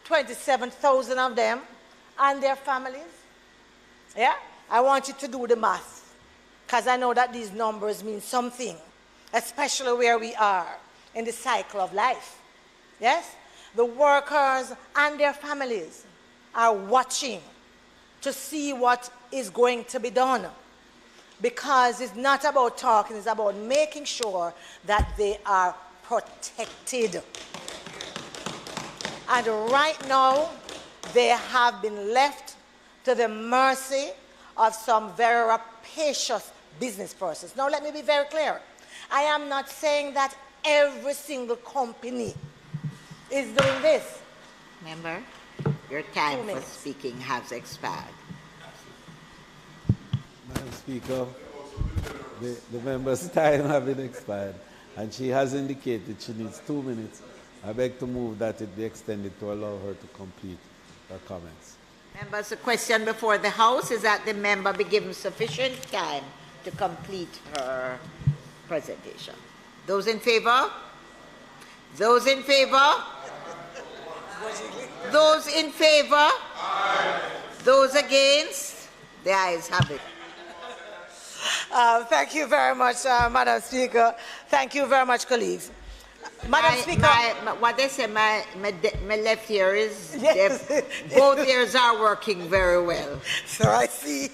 27,000 of them, and their families, yeah, I want you to do the math, because I know that these numbers mean something, especially where we are in the cycle of life. Yes? The workers and their families are watching to see what is going to be done. Because it's not about talking, it's about making sure that they are protected. And right now, they have been left to the mercy of some very rapacious business persons. Now, let me be very clear. I am not saying that every single company is doing this.
Member, your time for speaking has expired.
Madam Speaker, the member's time has been expired, and she has indicated she needs 2 minutes. I beg to move that it be extended to allow her to complete her comments.
Members, the question before the House is that the member be given sufficient time to complete her presentation. Those in favor? Those in favor? Those in favor? Those against? The ayes have it.
Thank you very much, Madam Speaker. Thank you very much, colleagues. Madam Speaker.
What they say, my left ear is
yes.
deaf. Both ears are working very well.
So I see.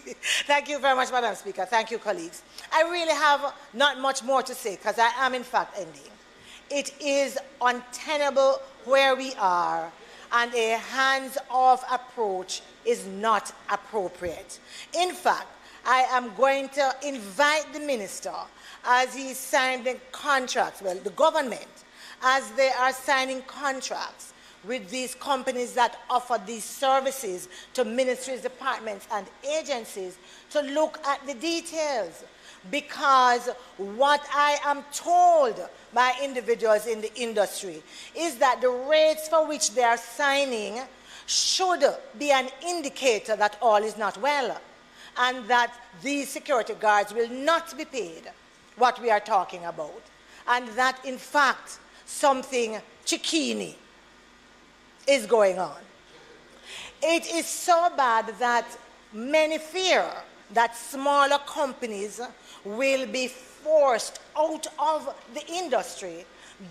Thank you very much, Madam Speaker. Thank you, colleagues. I really have not much more to say, because I am, in fact, ending. It is untenable where we are, and a hands-off approach is not appropriate. In fact, I am going to invite the minister, as he signed the contracts, well, the government, as they are signing contracts with these companies that offer these services to ministries, departments, and agencies, to look at the details. Because what I am told by individuals in the industry is that the rates for which they are signing should be an indicator that all is not well, and that these security guards will not be paid what we are talking about, and that, in fact, something chickeny is going on. It is so bad that many fear that smaller companies will be forced out of the industry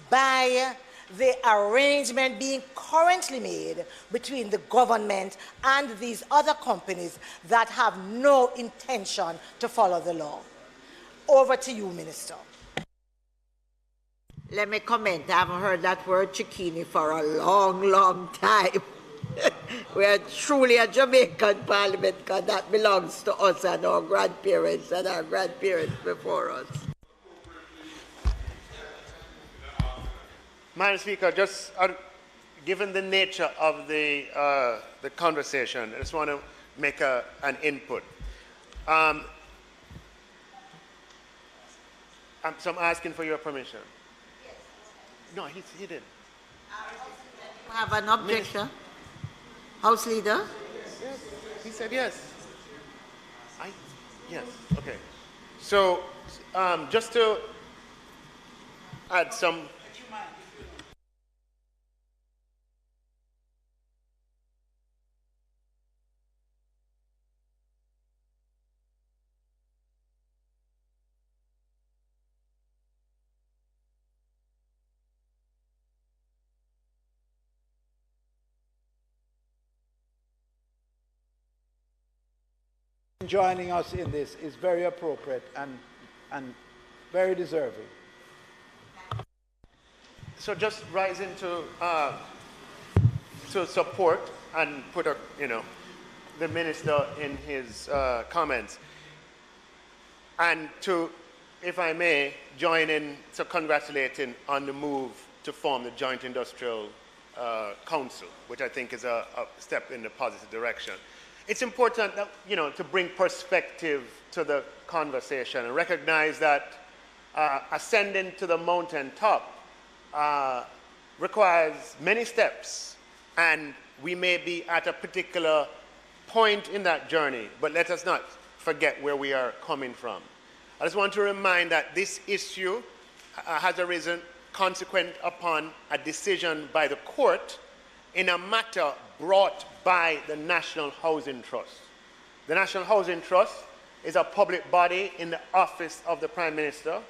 by the arrangement being currently made between the government and these other companies that have no intention to follow the law. Over to you, Minister.
Let me comment. I haven't heard that word chickeny for a long, long time. We are truly a Jamaican parliament, because that belongs to us and our grandparents before us.
Madam Speaker, just given the nature of the conversation, I just want to make an input. So I'm asking for your permission. Yes. No, he didn't.
Have an objection? House Leader?
Yes. He said yes. Yes. Okay. So just to add some.
joining us in this is very appropriate and very deserving.
So just rising to support and put the minister in his comments, and to, if I may, join in to congratulating on the move to form the Joint Industrial Council, which I think is a step in the positive direction. It's important that, to bring perspective to the conversation and recognize that ascending to the mountaintop requires many steps, and we may be at a particular point in that journey, but let us not forget where we are coming from. I just want to remind that this issue has arisen consequent upon a decision by the court in a matter brought by the National Housing Trust. The National Housing Trust is a public body in the office of the Prime Minister.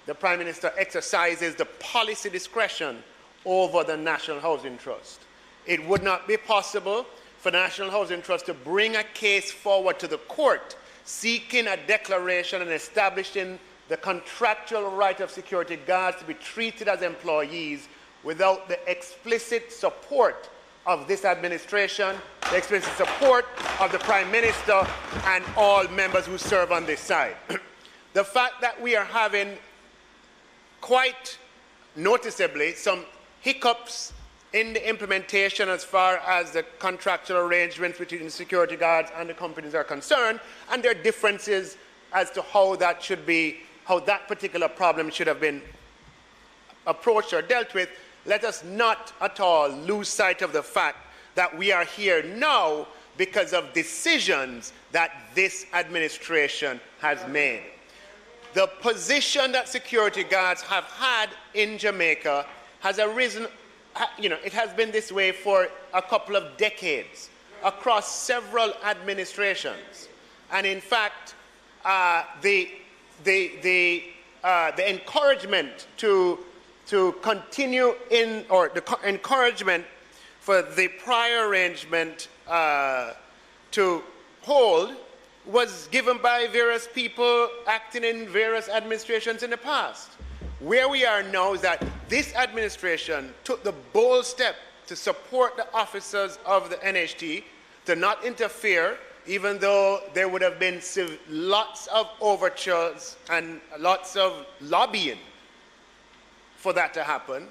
The Prime Minister exercises the policy discretion over the National Housing Trust. It would not be possible for the National Housing Trust to bring a case forward to the court seeking a declaration and establishing the contractual right of security guards to be treated as employees without the explicit support of this administration, the explicit support of the Prime Minister and all members who serve on this side. The fact that we are having quite noticeably some hiccups in the implementation as far as the contractual arrangements between the security guards and the companies are concerned, and there are differences as to how that particular problem should have been approached or dealt with. Let us not at all lose sight of the fact that we are here now because of decisions that this administration has made. The position that security guards have had in Jamaica has arisen, it has been this way for a couple of decades across several administrations. And in fact, the encouragement to continue in, or the encouragement for the prior arrangement to hold was given by various people acting in various administrations in the past. Where we are now is that this administration took the bold step to support the officers of the NHT to not interfere, even though there would have been lots of overtures and lots of lobbying for that to happen.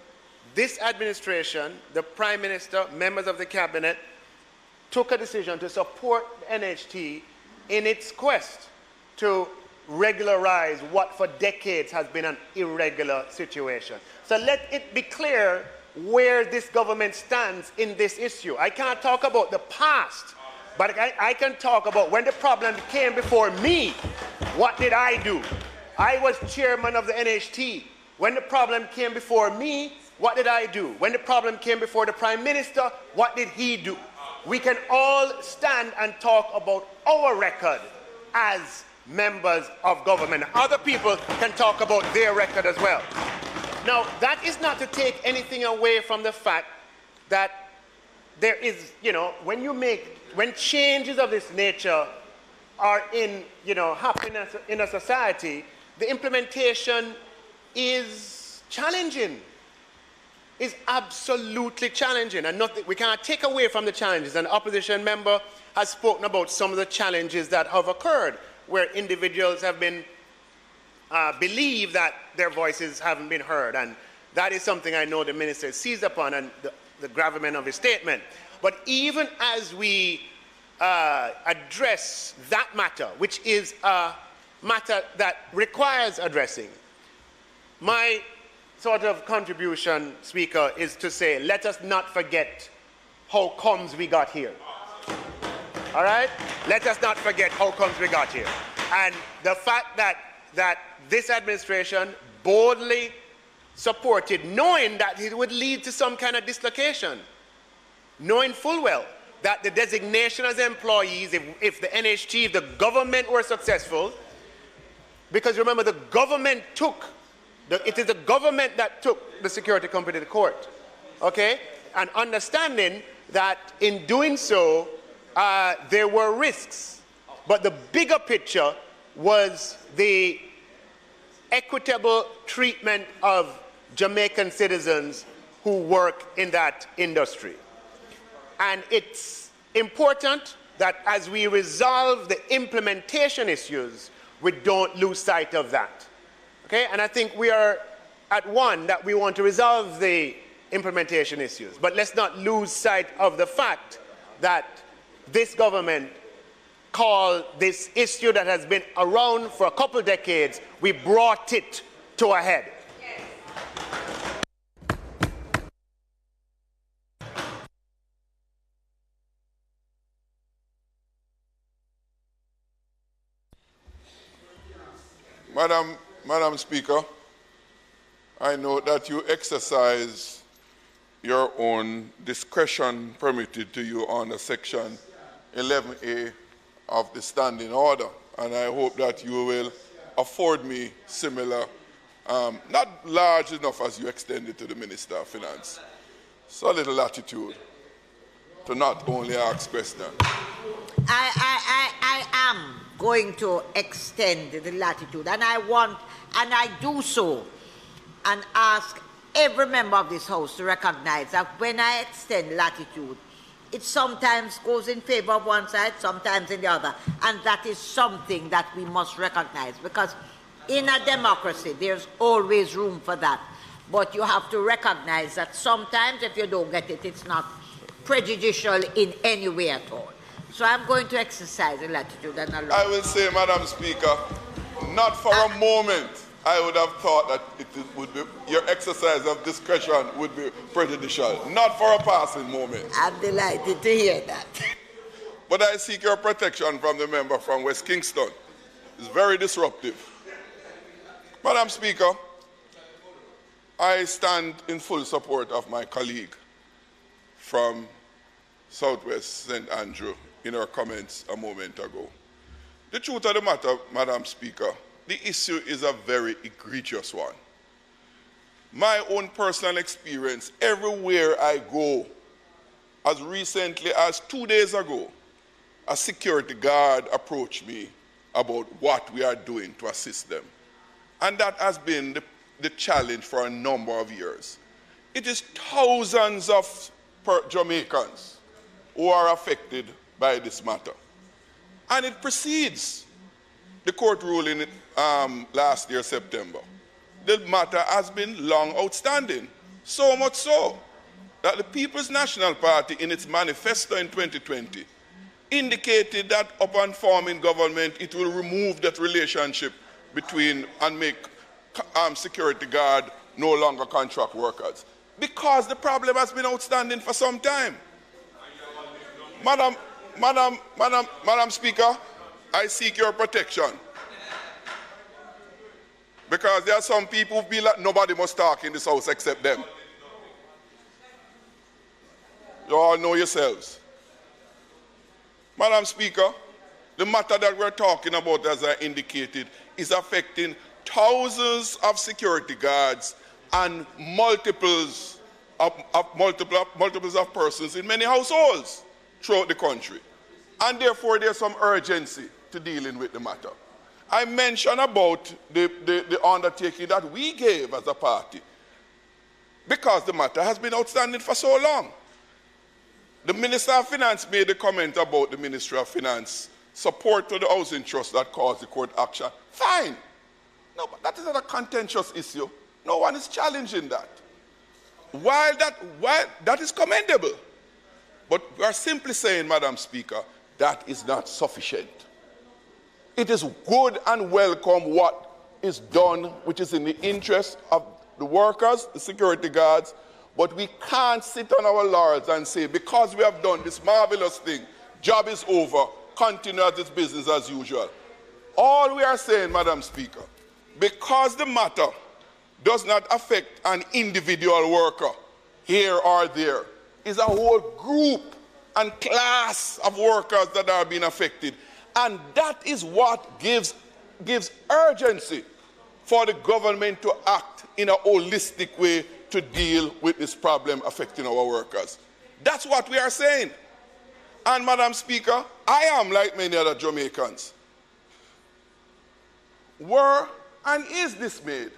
This administration, the Prime Minister, members of the Cabinet, took a decision to support the NHT in its quest to regularize what for decades has been an irregular situation. So let it be clear where this government stands in this issue. I can't talk about the past, but I can talk about when the problem came before me. What did I do? I was chairman of the NHT. When the problem came before me, what did I do? When the problem came before the Prime Minister, what did he do? We can all stand and talk about our record as members of government. Other people can talk about their record as well. Now, that is not to take anything away from the fact that there is, when changes of this nature are happening in a society, the implementation is challenging. Is absolutely challenging, and we cannot take away from the challenges. An opposition member has spoken about some of the challenges that have occurred, where individuals have been believe that their voices haven't been heard, and that is something I know the minister seized upon and the gravamen of his statement. But even as we address that matter, which is a matter that requires addressing, my sort of contribution, Speaker, is to say, let us not forget how comes we got here. All right? Let us not forget how comes we got here. And the fact that this administration boldly supported, knowing that it would lead to some kind of dislocation, knowing full well that the designation as employees, if the NHT, if the government were successful, because remember, the government it is the government that took the security company to the court, okay? And understanding that in doing so, there were risks But the bigger picture was the equitable treatment of Jamaican citizens who work in that industry. And it's important that as we resolve the implementation issues, we don't lose sight of that. Okay? And I think we are at one that we want to resolve the implementation issues. But let's not lose sight of the fact that this government called this issue that has been around for a couple decades, we brought it to a head.
Madam Speaker, I know that you exercise your own discretion permitted to you under Section 11A of the Standing Order, and I hope that you will afford me similar, not large enough as you extended to the Minister of Finance, so a little latitude to not only ask questions.
I am going to extend the latitude, and I do so, and ask every member of this House to recognize that when I extend latitude, it sometimes goes in favor of one side, sometimes in the other, and that is something that we must recognize, because in a democracy, there's always room for that. But you have to recognize that sometimes if you don't get it, it's not prejudicial in any way at all. So I'm going to exercise the latitude and allow.
I will say, Madam Speaker, not for a moment I would have thought that it would be, your exercise of discretion would be prejudicial. Not for a passing moment.
I'm delighted to hear that.
But I seek your protection from the member from West Kingston. It's very disruptive. Madam Speaker, I stand in full support of my colleague from Southwest St. Andrew in her comments a moment ago. The truth of the matter, Madam Speaker, the issue is a very egregious one. My own personal experience, everywhere I go, as recently as 2 days ago, a security guard approached me about what we are doing to assist them. And that has been the challenge for a number of years. It is thousands of Jamaicans who are affected by this matter. And it precedes the court ruling last year, September. The matter has been long outstanding, so much so that the People's National Party in its manifesto in 2020 indicated that upon forming government, it will remove that relationship between and make security guard no longer contract workers, because the problem has been outstanding for some time. Madam Speaker, I seek your protection, because there are some people who feel like nobody must talk in this house except them. You all know yourselves. Madam Speaker, the matter that we're talking about, as I indicated, is affecting thousands of security guards and multiples of persons in many households throughout the country. And therefore, there's some urgency to dealing with the matter. I mentioned about the undertaking that we gave as a party, because the matter has been outstanding for so long. The Minister of Finance made a comment about the Ministry of Finance support to the housing trust that caused the court action. Fine. No, but that is not a contentious issue. No one is challenging that. While that is commendable, but we are simply saying, Madam Speaker, that is not sufficient. It is good and welcome what is done, which is in the interest of the workers, the security guards, but we can't sit on our laurels and say, because we have done this marvelous thing, job is over, continue as it's business as usual. All we are saying, Madam Speaker, because the matter does not affect an individual worker here or there, is a whole group and class of workers that are being affected. And that is what gives urgency for the government to act in a holistic way to deal with this problem affecting our workers. That's what we are saying. And, Madam Speaker, I am, like many other Jamaicans, were and is dismayed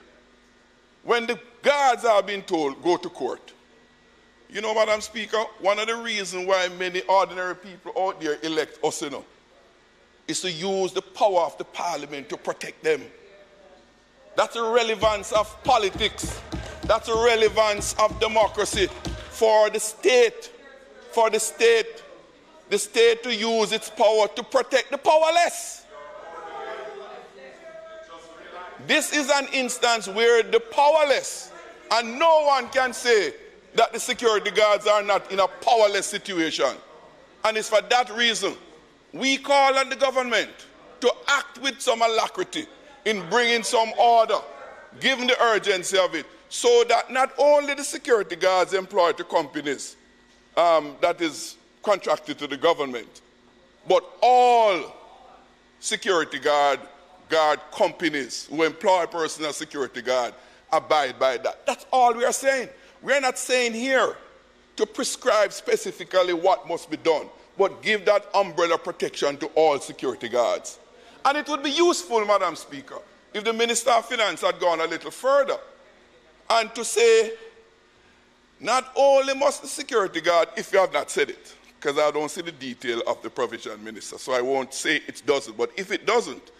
when the guards are being told, go to court. You know, Madam Speaker, one of the reasons why many ordinary people out there elect us, you know, is to use the power of the parliament to protect them. That's the relevance of politics. That's the relevance of democracy for the state. For the state to use its power to protect the powerless. This is an instance where the powerless, and no one can say that the security guards are not in a powerless situation. And it's for that reason we call on the government to act with some alacrity in bringing some order, given the urgency of it, so that not only the security guards employed to companies that is contracted to the government, but all security guard companies who employ personal security guard abide by that. That's all we are saying. We're not saying here to prescribe specifically what must be done, but give that umbrella protection to all security guards. And it would be useful, Madam Speaker, if the Minister of Finance had gone a little further and to say, not only must the security guard, if you have not said it, because I don't see the detail of the provision, Minister, so I won't say it doesn't, but if it doesn't,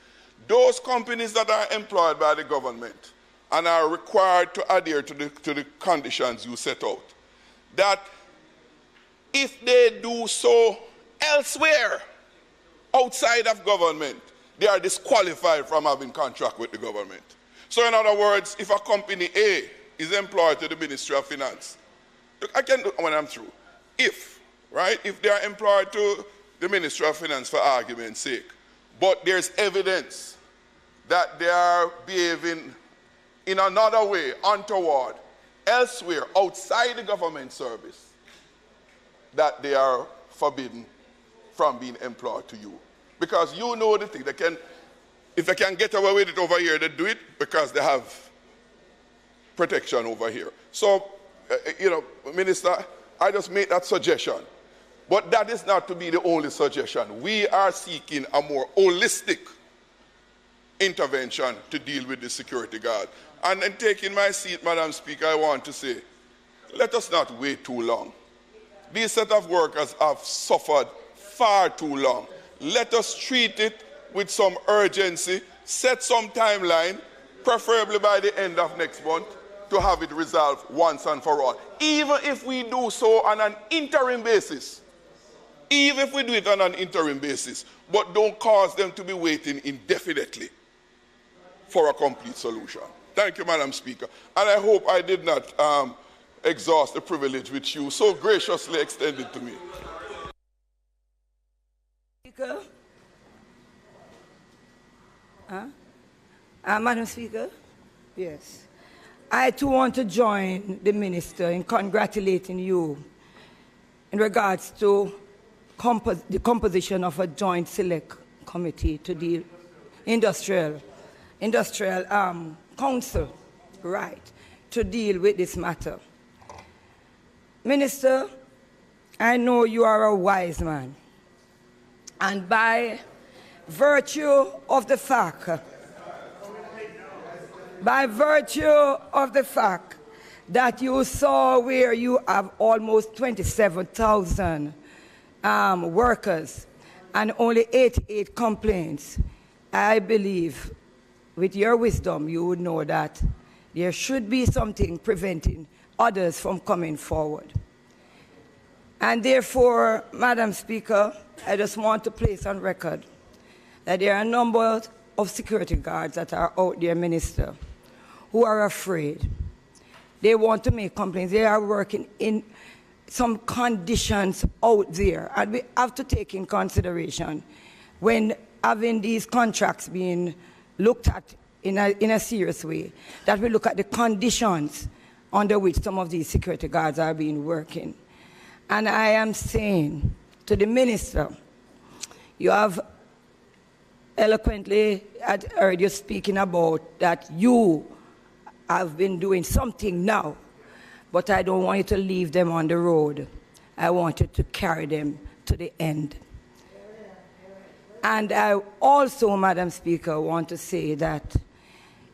those companies that are employed by the government and are required to adhere to the conditions you set out, that if they do so elsewhere outside of government, they are disqualified from having contract with the government. So in other words, if a company A is employed to the Ministry of Finance, look, I can do when I'm through. If they are employed to the Ministry of Finance for argument's sake, but there's evidence that they are behaving in another way, untoward, elsewhere, outside the government service, that they are forbidden from being employed to you. Because you know the thing, if they can get away with it over here, they do it because they have protection over here. So, Minister, I just make that suggestion. But that is not to be the only suggestion. We are seeking a more holistic intervention to deal with the security guard. And in taking my seat, Madam Speaker, I want to say, let us not wait too long. These set of workers have suffered far too long. Let us treat it with some urgency, set some timeline, preferably by the end of next month, to have it resolved once and for all. Even if we do so on an interim basis. Even if we do it on an interim basis. But don't cause them to be waiting indefinitely for a complete solution. Thank you, Madam Speaker. And I hope I did not exhaust the privilege which you so graciously extended to me.
Speaker? Madam Speaker? Yes. I too want to join the Minister in congratulating you in regards to the composition of a joint select committee to the industrial council, right, to deal with this matter. Minister, I know you are a wise man, and by virtue of the fact that you saw where you have almost 27,000 workers and only 88 complaints, I believe with your wisdom you would know that there should be something preventing others from coming forward. And therefore, Madam Speaker, I just want to place on record that there are a number of security guards that are out there, Minister, who are afraid. They want to make complaints. They are working in some conditions out there. And we have to take in consideration when having these contracts being looked at in a serious way, that we look at the conditions under which some of these security guards are being working. And I am saying to the Minister, you have eloquently heard you speaking about that you have been doing something now, but I don't want you to leave them on the road. I want you to carry them to the end. And I also, Madam Speaker, want to say that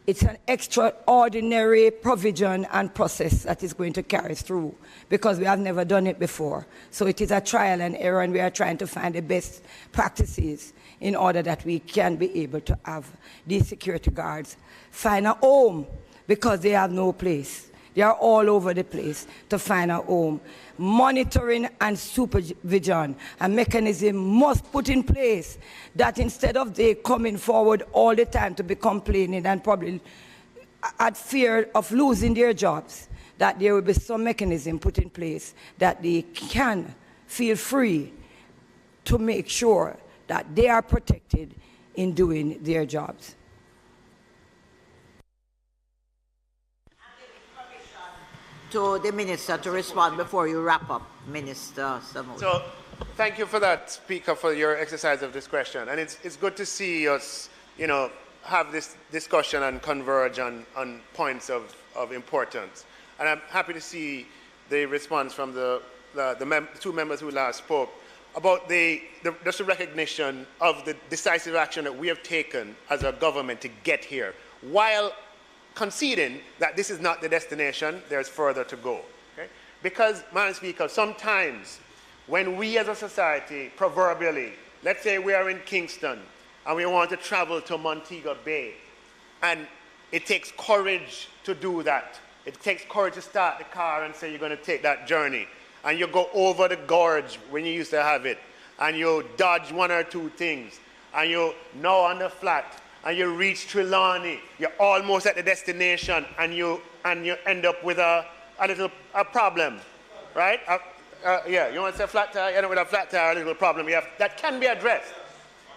it's an extraordinary provision and process that is going to carry us through because we have never done it before. So it is a trial and error, and we are trying to find the best practices in order that we can be able to have these security guards find a home because they have no place. They are all over the place to find a home. Monitoring and supervision, a mechanism must put in place that instead of they coming forward all the time to be complaining and probably at fear of losing their jobs, that there will be some mechanism put in place that they can feel free to make sure that they are protected in doing their jobs.
To the Minister to respond before you wrap up, Minister Samuel.
So, thank you for that, Speaker, for your exercise of discretion. And it's good to see us, have this discussion and converge on points of importance. And I'm happy to see the response from the two members who last spoke about just a recognition of the decisive action that we have taken as a government to get here, while conceding that this is not the destination, there's further to go. Okay? Because, Madam Speaker, sometimes when we as a society, proverbially, let's say we are in Kingston and we want to travel to Montego Bay, and it takes courage to do that. It takes courage to start the car and say you're going to take that journey. And you go over the gorge when you used to have it, and you dodge one or two things, and you know on the flat, and you reach Trelawney, you're almost at the destination, and you end up with a problem, right? Yeah, you want to say flat tire, you end up with a flat tire, a little problem. That can be addressed.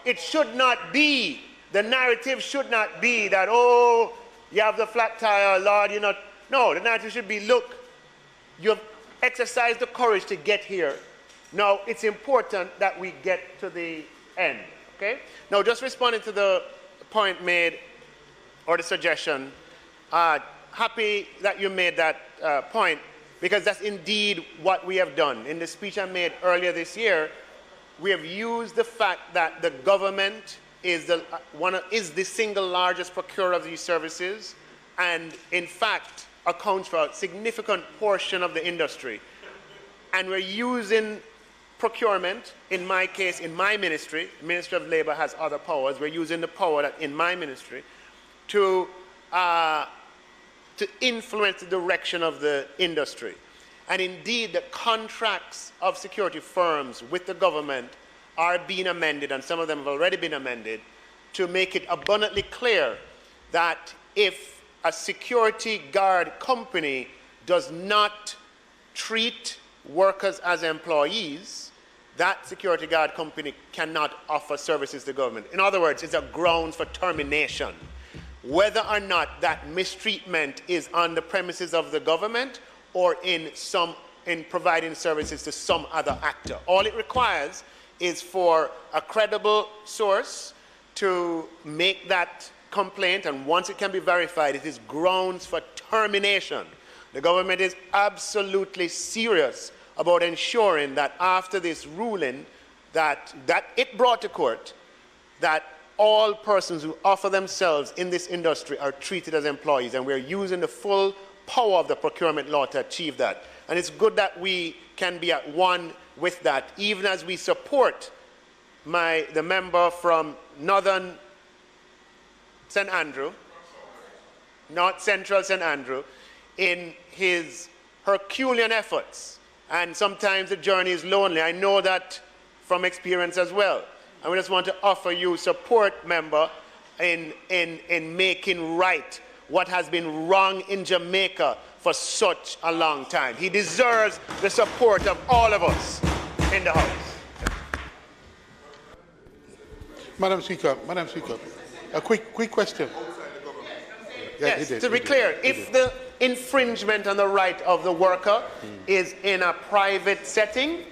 It should not be, the narrative should not be that, oh, you have the flat tire, Lord, you're not. No, the narrative should be, look, you've exercised the courage to get here. Now, it's important that we get to the end, okay? Now, just responding to the point made, or the suggestion, happy that you made that point, because that's indeed what we have done. In the speech I made earlier this year, we have used the fact that the government is the single largest procurer of these services, and in fact accounts for a significant portion of the industry. And we're using procurement, in my case, in my ministry, the Ministry of Labor has other powers, we're using the power that in my ministry to influence the direction of the industry. And indeed, the contracts of security firms with the government are being amended, and some of them have already been amended, to make it abundantly clear that if a security guard company does not treat workers as employees, that security guard company cannot offer services to the government. In other words, it's a grounds for termination, whether or not that mistreatment is on the premises of the government or in providing services to some other actor. All it requires is for a credible source to make that complaint, and once it can be verified, it is grounds for termination. The government is absolutely serious about ensuring that after this ruling that it brought to court, that all persons who offer themselves in this industry are treated as employees, and we're using the full power of the procurement law to achieve that. And it's good that we can be at one with that, even as we support the member from Northern St. Andrew, North Central St. Andrew, in his Herculean efforts. And sometimes the journey is lonely. I know that from experience as well. And we just want to offer you support, member, in making right what has been wrong in Jamaica for such a long time. He deserves the support of all of us in the House.
Madam Speaker, a quick question.
Yes, to be clear, if the infringement on the right of the worker is in a private setting,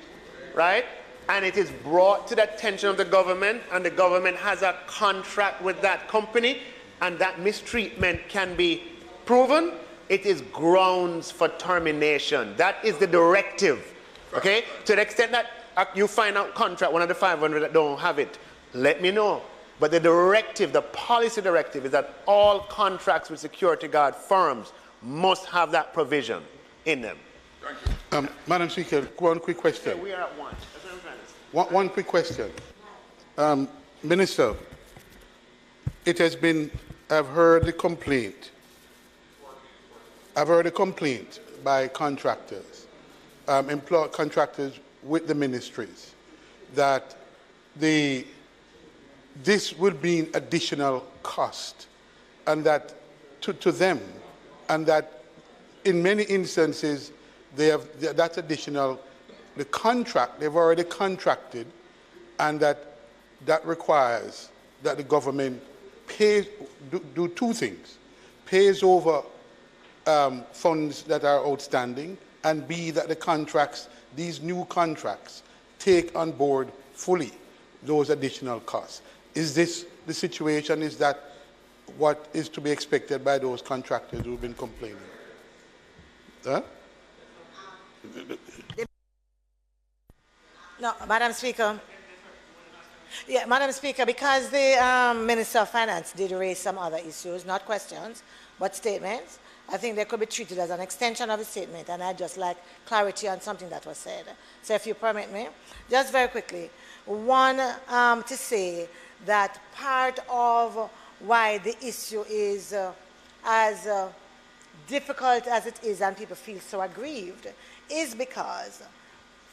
right, and it is brought to the attention of the government, and the government has a contract with that company, and that mistreatment can be proven, it is grounds for termination. That is the directive, okay? To the extent that you find out contract, one of the 500 that don't have it, let me know. But the directive, the policy directive, is that all contracts with security guard firms must have that provision in them.
Thank you. Madam Speaker, one quick question.
Yeah, we are at one. That's what I'm trying to say.
One quick question. Minister, it has been, I've heard the complaint. I've heard a complaint by contractors, contractors with the ministries, that this will be an additional cost, and that to them, and that in many instances that's additional. The contract they've already contracted, and that requires that the government pays do two things: pays over funds that are outstanding, and B, that the contracts, these new contracts, take on board fully those additional costs. Is this the situation? Is that what is to be expected by those contractors who've been complaining? Huh?
No, Madam Speaker. Yeah, Madam Speaker, because the Minister of Finance did raise some other issues, not questions, but statements, I think they could be treated as an extension of the statement, and I'd just like clarity on something that was said. So if you permit me, just very quickly, one, to say that part of why the issue is as difficult as it is and people feel so aggrieved is because,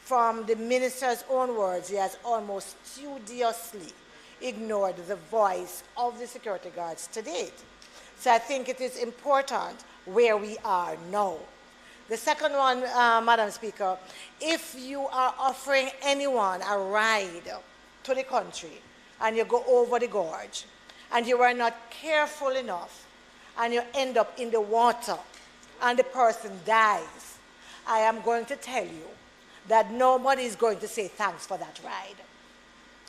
from the minister's own words, he has almost studiously ignored the voice of the security guards to date. So I think it is important where we are now. The second one, Madam Speaker, if you are offering anyone a ride to the country and you go over the gorge and you are not careful enough and you end up in the water and the person dies, I am going to tell you that nobody is going to say thanks for that ride.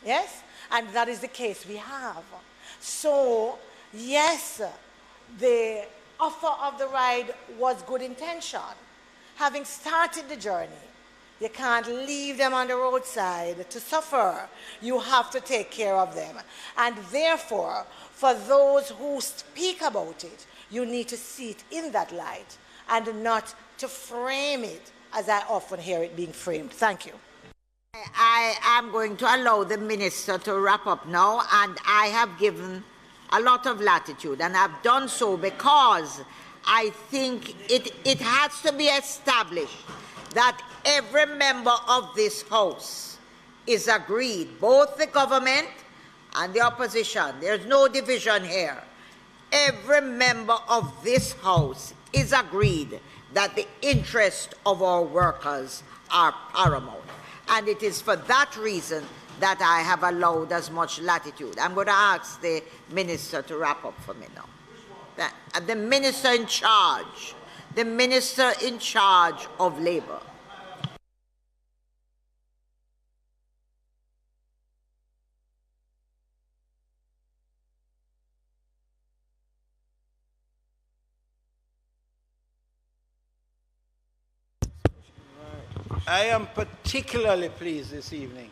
Yes? And that is the case we have. So, yes, the offer of the ride was good intention. Having started the journey, you can't leave them on the roadside to suffer. You have to take care of them. And therefore, for those who speak about it, you need to see it in that light and not to frame it as I often hear it being framed. Thank you.
I am going to allow the minister to wrap up now, and I have given a lot of latitude, and I've done so because I think it has to be established that every member of this House is agreed, both the government and the opposition. There's no division here. Every member of this House is agreed that the interests of our workers are paramount. And it is for that reason that I have allowed as much latitude. I'm going to ask the minister to wrap up for me now. The minister in charge of labor.
I am particularly pleased this evening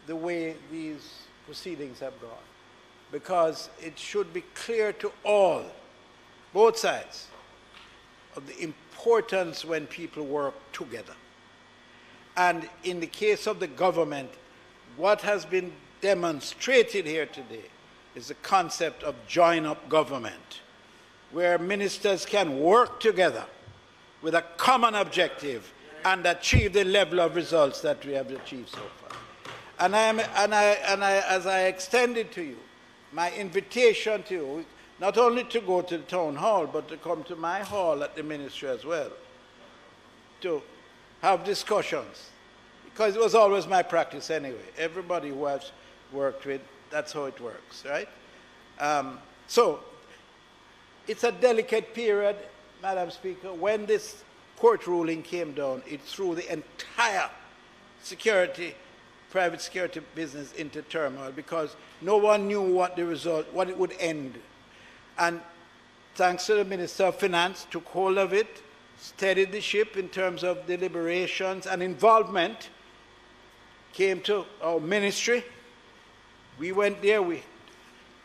the way these proceedings have gone, because it should be clear to all, both sides, of the importance when people work together. And in the case of the government, what has been demonstrated here today is the concept of join-up government, where ministers can work together with a common objective and achieve the level of results that we have achieved so far. And as I extended to you, my invitation to you, not only to go to the town hall, but to come to my hall at the ministry as well, to have discussions, because it was always my practice anyway. Everybody who I've worked with, that's how it works, right? So it's a delicate period, Madam Speaker. When this court ruling came down, it threw the entire private security business into turmoil, because no one knew what the result, what it would end. And thanks to the Minister of Finance, took hold of it, steadied the ship in terms of deliberations and involvement came to our ministry. We went there,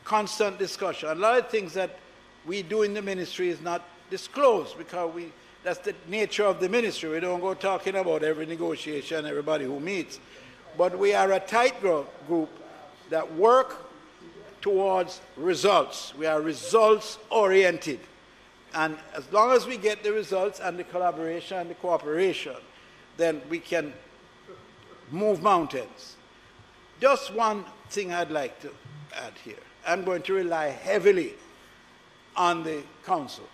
constant discussion. A lot of things that we do in the ministry is not disclosed because that's the nature of the ministry. We don't go talking about every negotiation, everybody who meets. But we are a tight group that work towards results. We are results oriented. And as long as we get the results and the collaboration and the cooperation, then we can move mountains. Just one thing I'd like to add here. I'm going to rely heavily on the council,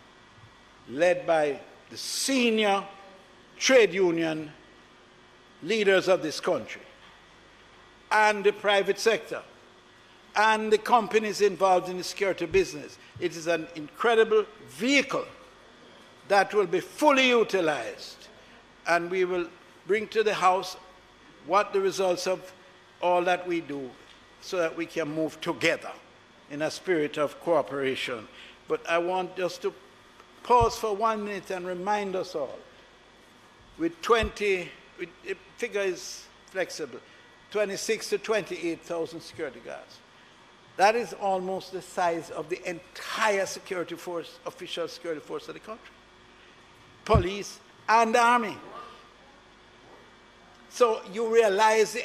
led by the senior trade union leaders of this country, and the private sector, and the companies involved in the security business. It is an incredible vehicle that will be fully utilized, and we will bring to the House what the results of all that we do so that we can move together in a spirit of cooperation. But I want just to pause for 1 minute and remind us all, the figure is flexible, 26 to 28,000 security guards. That is almost the size of the entire security force, official security force of the country. Police and army. So you realize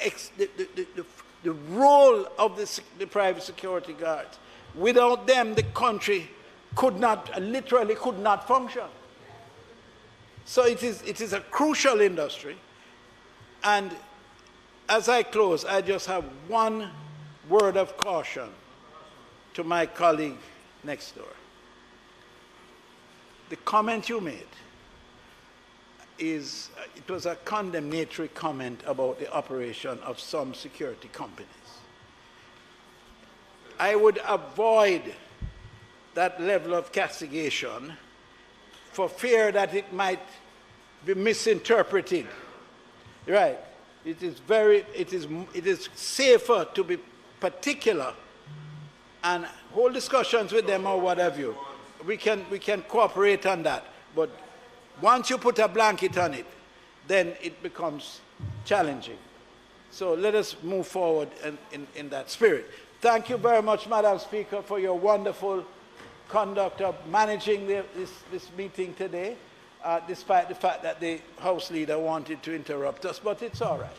the role of the private security guards. Without them, the country literally could not function. So it is a crucial industry. And as I close, I just have one word of caution to my colleague next door. The comment you made it was a condemnatory comment about the operation of some security companies. I would avoid that level of castigation for fear that it might be misinterpreted. Right. It is safer to be particular and hold discussions with them or whatever. We can cooperate on that. But once you put a blanket on it, then it becomes challenging. So let us move forward in that spirit. Thank you very much, Madam Speaker, for your wonderful conduct of managing this meeting today, despite the fact that the House Leader wanted to interrupt us, but it's all right.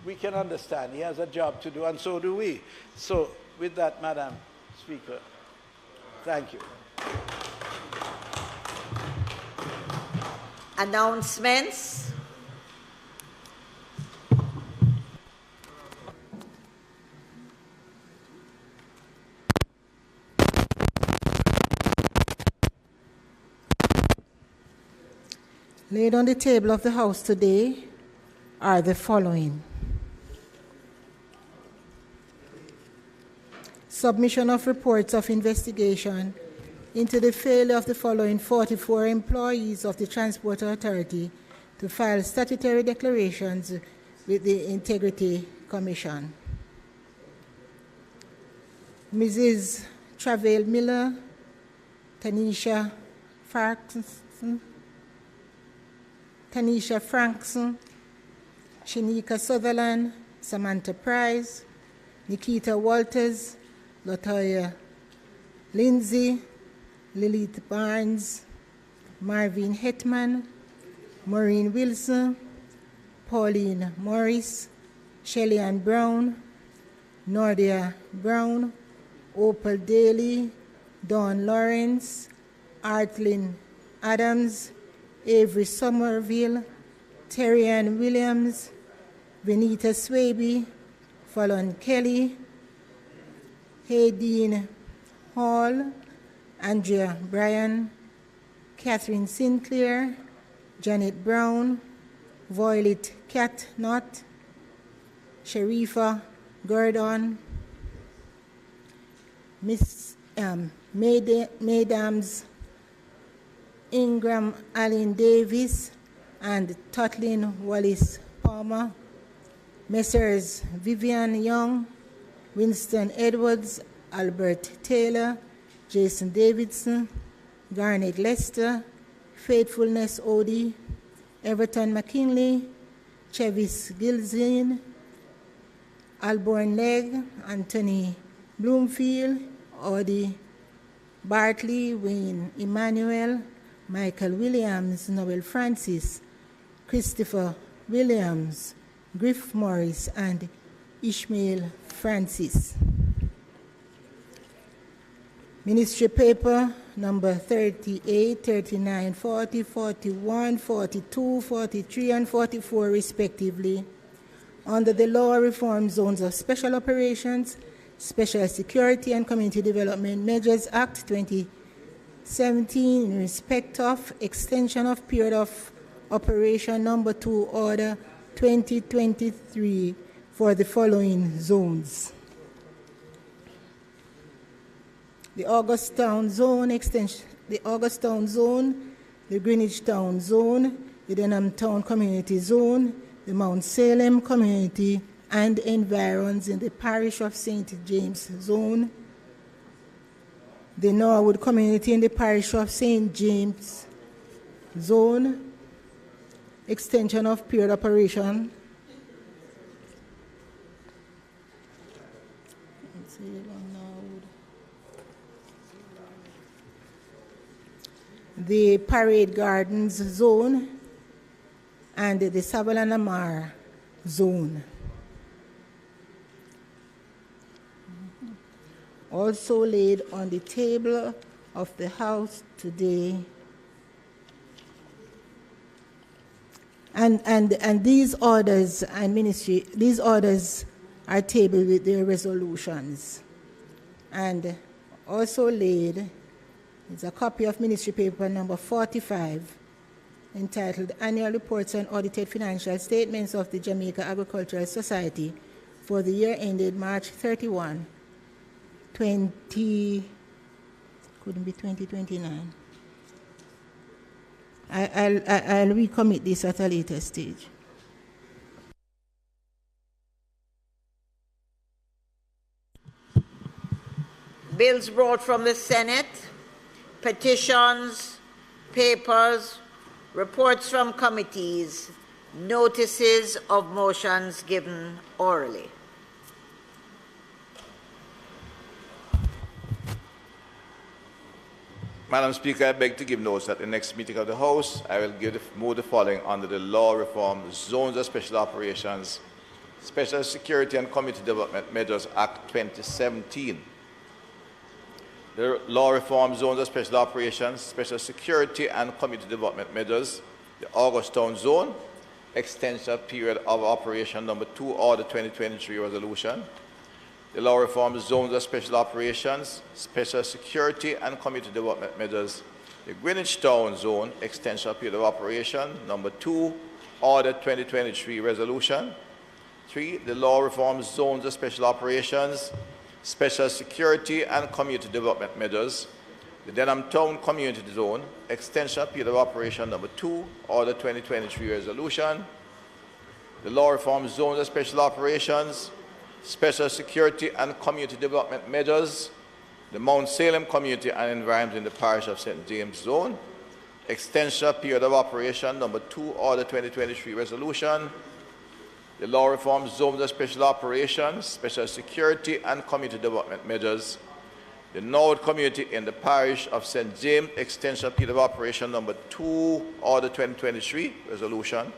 We can understand. He has a job to do, and so do we. So with that, Madam Speaker, thank you.
Announcements.
Laid on the table of the House today are the following. Submission of reports of investigation into the failure of the following 44 employees of the Transport Authority to file statutory declarations with the Integrity Commission. Mrs. Travail Miller, Tanisha Frankson, Shanika Sutherland, Samantha Price, Nikita Walters, Latoya Lindsay, Lilith Barnes, Marvin Hetman, Maureen Wilson, Pauline Morris, Shelley Ann Brown, Nordia Brown, Opal Daly, Dawn Lawrence, Artlyn Adams, Avery Somerville, Terry Ann Williams, Venita Swaby, Fallon Kelly, Haydeen Hall, Andrea Bryan, Catherine Sinclair, Janet Brown, Violet Catnott, Sharifa Gordon, Miss Madams Ingram Allen Davis and Totlin Wallace Palmer, Messrs. Vivian Young, Winston Edwards, Albert Taylor, Jason Davidson, Garnet Lester, Faithfulness Odie, Everton McKinley, Chevis Gilzine,
Alborn Legg, Anthony Bloomfield, Audie Bartley, Wayne Emmanuel, Michael Williams, Noel Francis, Christopher Williams, Griff Morris, and Ishmael Francis. Ministry paper number 38, 39, 40, 41, 42, 43, and 44 respectively, under the Law Reform Zones of Special Operations, Special Security and Community Development Measures Act 2017 in respect of extension of period of operation number 2, order 2023 for the following zones. The August Town Zone extension, the August Town Zone, the Greenwich Town Zone, the Denham Town Community Zone, the Mount Salem Community and environs in the parish of St. James Zone, the Norwood Community in the parish of St. James Zone, extension of period operation. The Parade Gardens Zone and the Savile Lamar Zone. Also laid on the table of the House today. And these orders and ministry, these orders are tabled with their resolutions. And also laid is a copy of ministry paper number 45, entitled Annual Reports and Audited Financial Statements of the Jamaica Agricultural Society for the year ended March 31, 2029. I'll recommit this at a later stage.
Bills brought from the Senate, petitions, papers, reports from committees, notices of motions given orally.
Madam Speaker, I beg to give notice that the next meeting of the House, I will move the following under the Law Reform Zones of Special Operations, Special Security and Community Development Measures Act 2017. The Law Reform Zones of Special Operations, Special Security and Community Development Measures, the August Town Zone, extension period of operation number 2, order 2023 resolution. The Law Reform Zones of Special Operations, Special Security and Community Development Measures, the Greenwich Town Zone, extension period of operation number 2, order 2023 resolution. 3, the Law Reform Zones of Special Operations, Special Security and Community Development Measures, the Denham Town Community Zone, extension period of operation number 2, order 2023 resolution. The Law Reform Zones of Special Operations, Special Security and Community Development Measures, the Mount Salem Community and environment in the parish of St. James Zone, extension period of operation number 2, order 2023 resolution. The Law Reform Zones of Special Operations, Special Security and Community Development Measures, the Norwood Community in the parish of St. James, extension period of operation number 2, order 2023 resolution.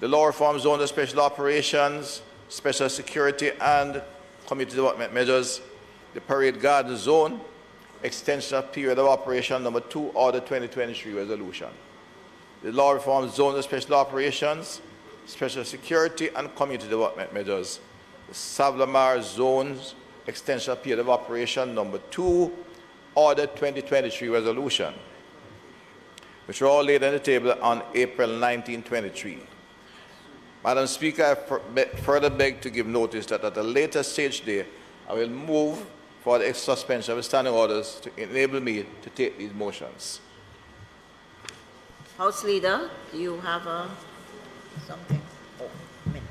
The Law Reform Zones of Special Operations, Special Security and Community Development Measures, the Parade Garden Zone, extension period of operation number 2, order 2023 resolution. The Law Reform Zones of Special Operations, Special Security and Community Development Measures, the Savile Lamar Zones, extension period of operation number 2, order 2023 resolution, which were all laid on the table on April 19, 2023. Madam Speaker, I further beg to give notice that at a later stage today, I will move for the suspension of the standing orders to enable me to take these motions.
House Leader, do you have something? Oh, minutes.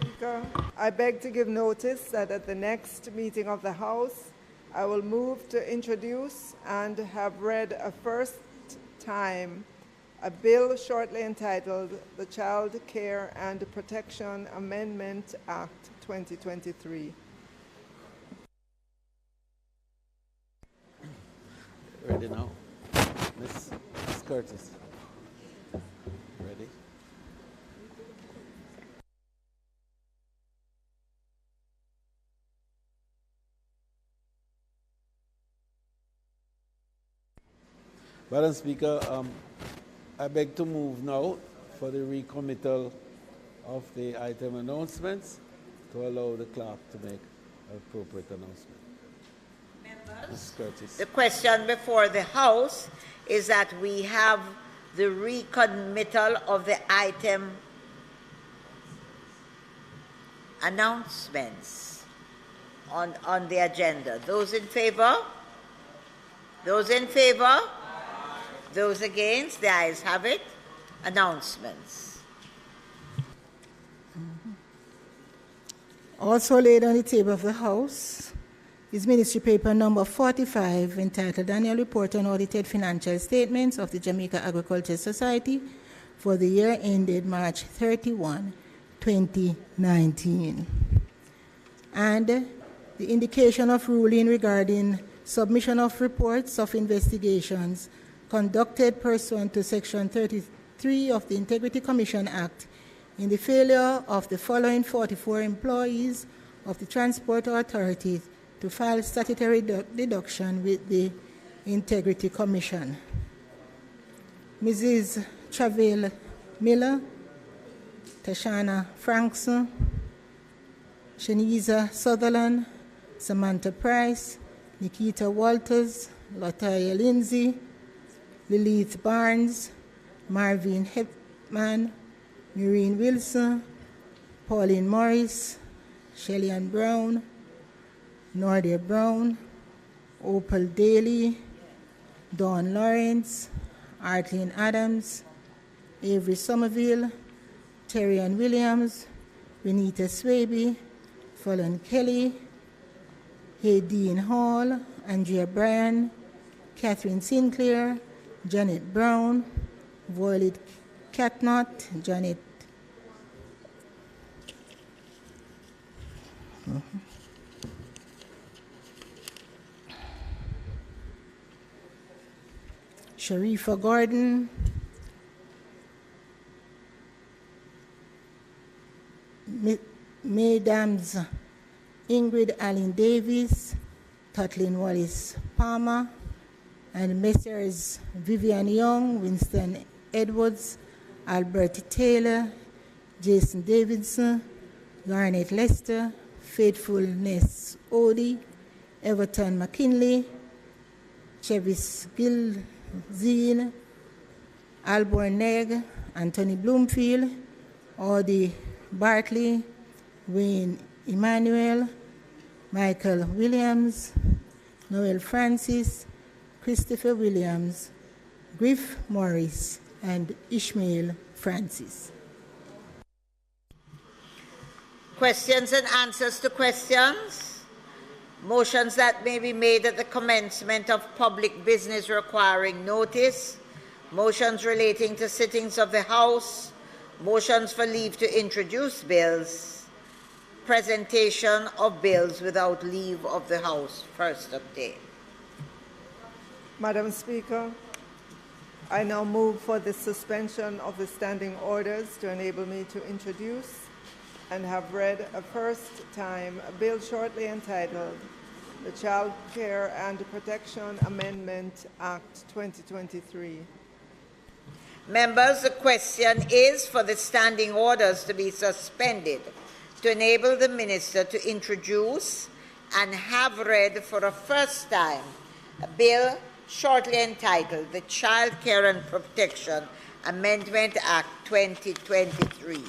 Speaker, I beg to give notice that at the next meeting of the House, I will move to introduce and have read a first time a bill shortly entitled the Child Care and Protection Amendment Act 2023.
Ready now? Miss Curtis. Ready? Madam Speaker, I beg to move now for the recommittal of the item announcements to allow the clerk to make an appropriate announcement. Ms. Curtis.
The question before the House is that we have the recommittal of the item announcements on the agenda. Those in favor? Those in favor? Those against? The ayes have it. Announcements.
Also laid on the table of the House is Ministry Paper number 45, entitled Annual Report on Audited Financial Statements of the Jamaica Agriculture Society for the year ended March 31, 2019. And the indication of ruling regarding submission of reports of investigations conducted pursuant to Section 33 of the Integrity Commission Act in the failure of the following 44 employees of the Transport Authority to file statutory deduction with the Integrity Commission. Mrs. Travell Miller, Tashana Frankson, Shaniza Sutherland, Samantha Price, Nikita Walters, Latoya Lindsay, Lilith Barnes, Marvin Hepman, Maureen Wilson, Pauline Morris, Shellyan Brown, Nordia Brown, Opal Daly, Dawn Lawrence, Artlene Adams, Avery Somerville, Terrian Williams, Renita Swaby, Fallon Kelly, Haydeen Hall, Andrea Bryan, Catherine Sinclair, Janet Brown, Violet Catnott, Janet Sharifa Gordon, Mesdames Ingrid Allen Davis, Kathleen Wallace Palmer, and Messrs. Vivian Young, Winston Edwards, Albert Taylor, Jason Davidson, Garnet Lester, Faithfulness Odie, Everton McKinley, Chevis Gilzine, Alborn Neg, Anthony Bloomfield, Audie Bartley, Wayne Emmanuel, Michael Williams, Noel Francis, Christopher Williams, Griff Morris, and Ishmael Francis.
Questions and answers to questions? Motions that may be made at the commencement of public business requiring notice, motions relating to sittings of the House, motions for leave to introduce bills, presentation of bills without leave of the House first obtained.
Madam Speaker, I now move for the suspension of the standing orders to enable me to introduce and have read a first time a bill shortly entitled the Child Care and Protection Amendment Act 2023.
Members, the question is for the standing orders to be suspended to enable the Minister to introduce and have read for a first time a bill shortly entitled the Child Care and Protection Amendment Act 2023.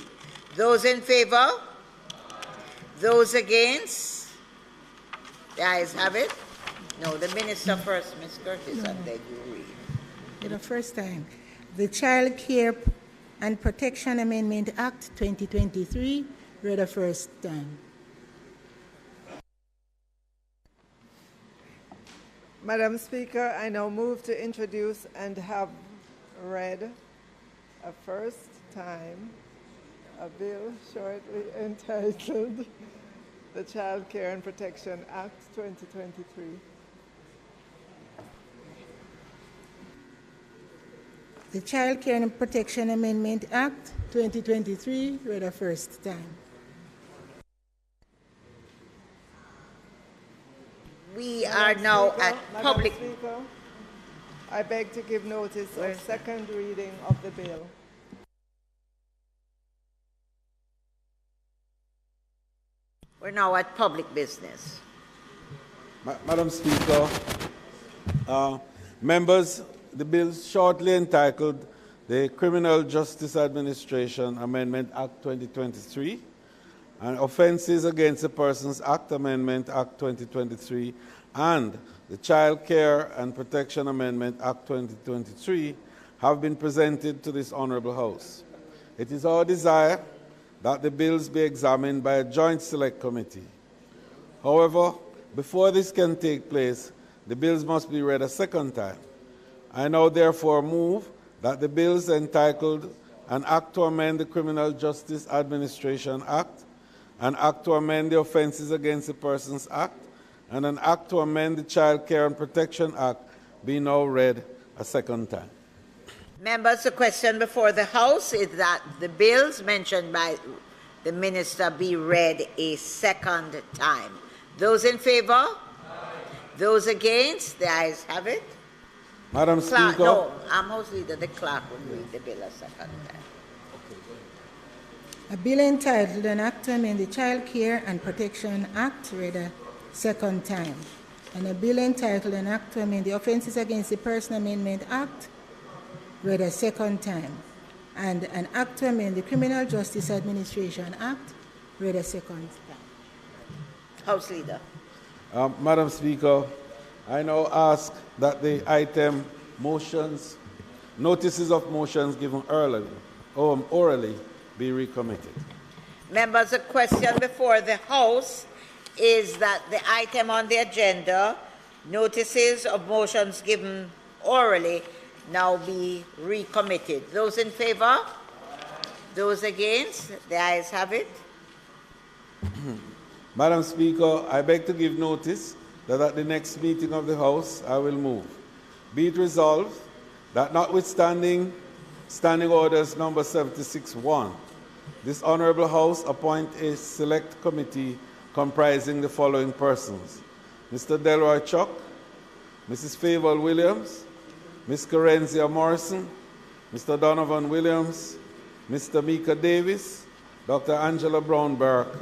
Those in favor? Those against? The ayes have it. No, the Minister first, Ms. Curtis, and then you read.
For the first time, the Child Care and Protection Amendment Act 2023, read the first time.
Madam Speaker, I now move to introduce and have read a first time a bill shortly entitled the Child Care and Protection Act 2023.
The Child Care and Protection Amendment Act 2023 read a first time.
We are now at public.
Madam Speaker, I beg to give notice of second reading of the bill.
We're now at public business.
Madam Speaker, members, the bill shortly entitled the Criminal Justice Administration Amendment Act 2023 and Offences Against the Persons Act Amendment Act 2023 and the Child Care and Protection Amendment Act 2023 have been presented to this Honourable House. It is our desire that the bills be examined by a joint select committee. However, before this can take place, the bills must be read a second time. I now therefore move that the bills entitled an Act to amend the Criminal Justice Administration Act, an Act to amend the Offences Against the Persons Act, and an Act to amend the Child Care and Protection Act be now read a second time.
Members, the question before the House is that the bills mentioned by the Minister be read a second time. Those in favour? Aye. Those against? The ayes have it.
Madam
Clerk,
Speaker.
no, House Leader, the clerk will read the bill a second time.
A bill entitled an Act to amend the Child Care and Protection Act read a second time. And a bill entitled an Act to amend the Offences Against the Person Amendment Act read a second time, and an Act to amend the Criminal Justice Administration Act read a second time.
House Leader.
Madam Speaker, I now ask that the item motions, notices of motions given orally be recommitted.
Members, the question before the House is that the item on the agenda, notices of motions given orally, now be recommitted. Those in favour? Those against? The ayes have it.
Madam Speaker, I beg to give notice that at the next meeting of the House, I will move. Be it resolved that notwithstanding Standing Orders number 76-1, this Honourable House appoint a select committee comprising the following persons: Mr. Delroy Chuck, Mrs. Favour Williams, Ms. Corenzia Morrison, Mr. Donovan Williams, Mr. Mika Davis, Dr. Angela Brown-Burke,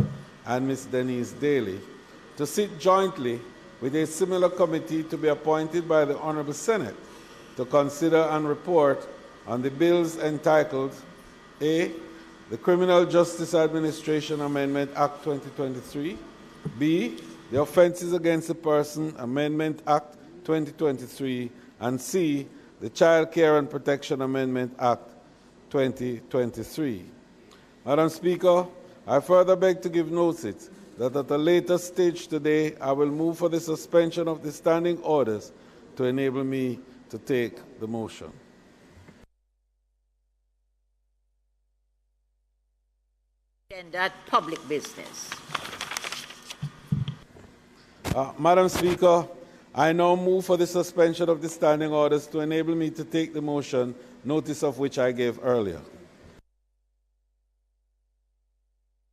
and Ms. Denise Daly, to sit jointly with a similar committee to be appointed by the Honourable Senate to consider and report on the bills entitled A. The Criminal Justice Administration Amendment Act 2023, B. The Offences Against the Person Amendment Act 2023, and C. The Child Care and Protection Amendment Act 2023. Madam Speaker, I further beg to give notice that at a later stage today, I will move for the suspension of the standing orders to enable me to take the motion.
And that public business.
Madam Speaker, I now move for the suspension of the standing orders to enable me to take the motion, notice of which I gave earlier.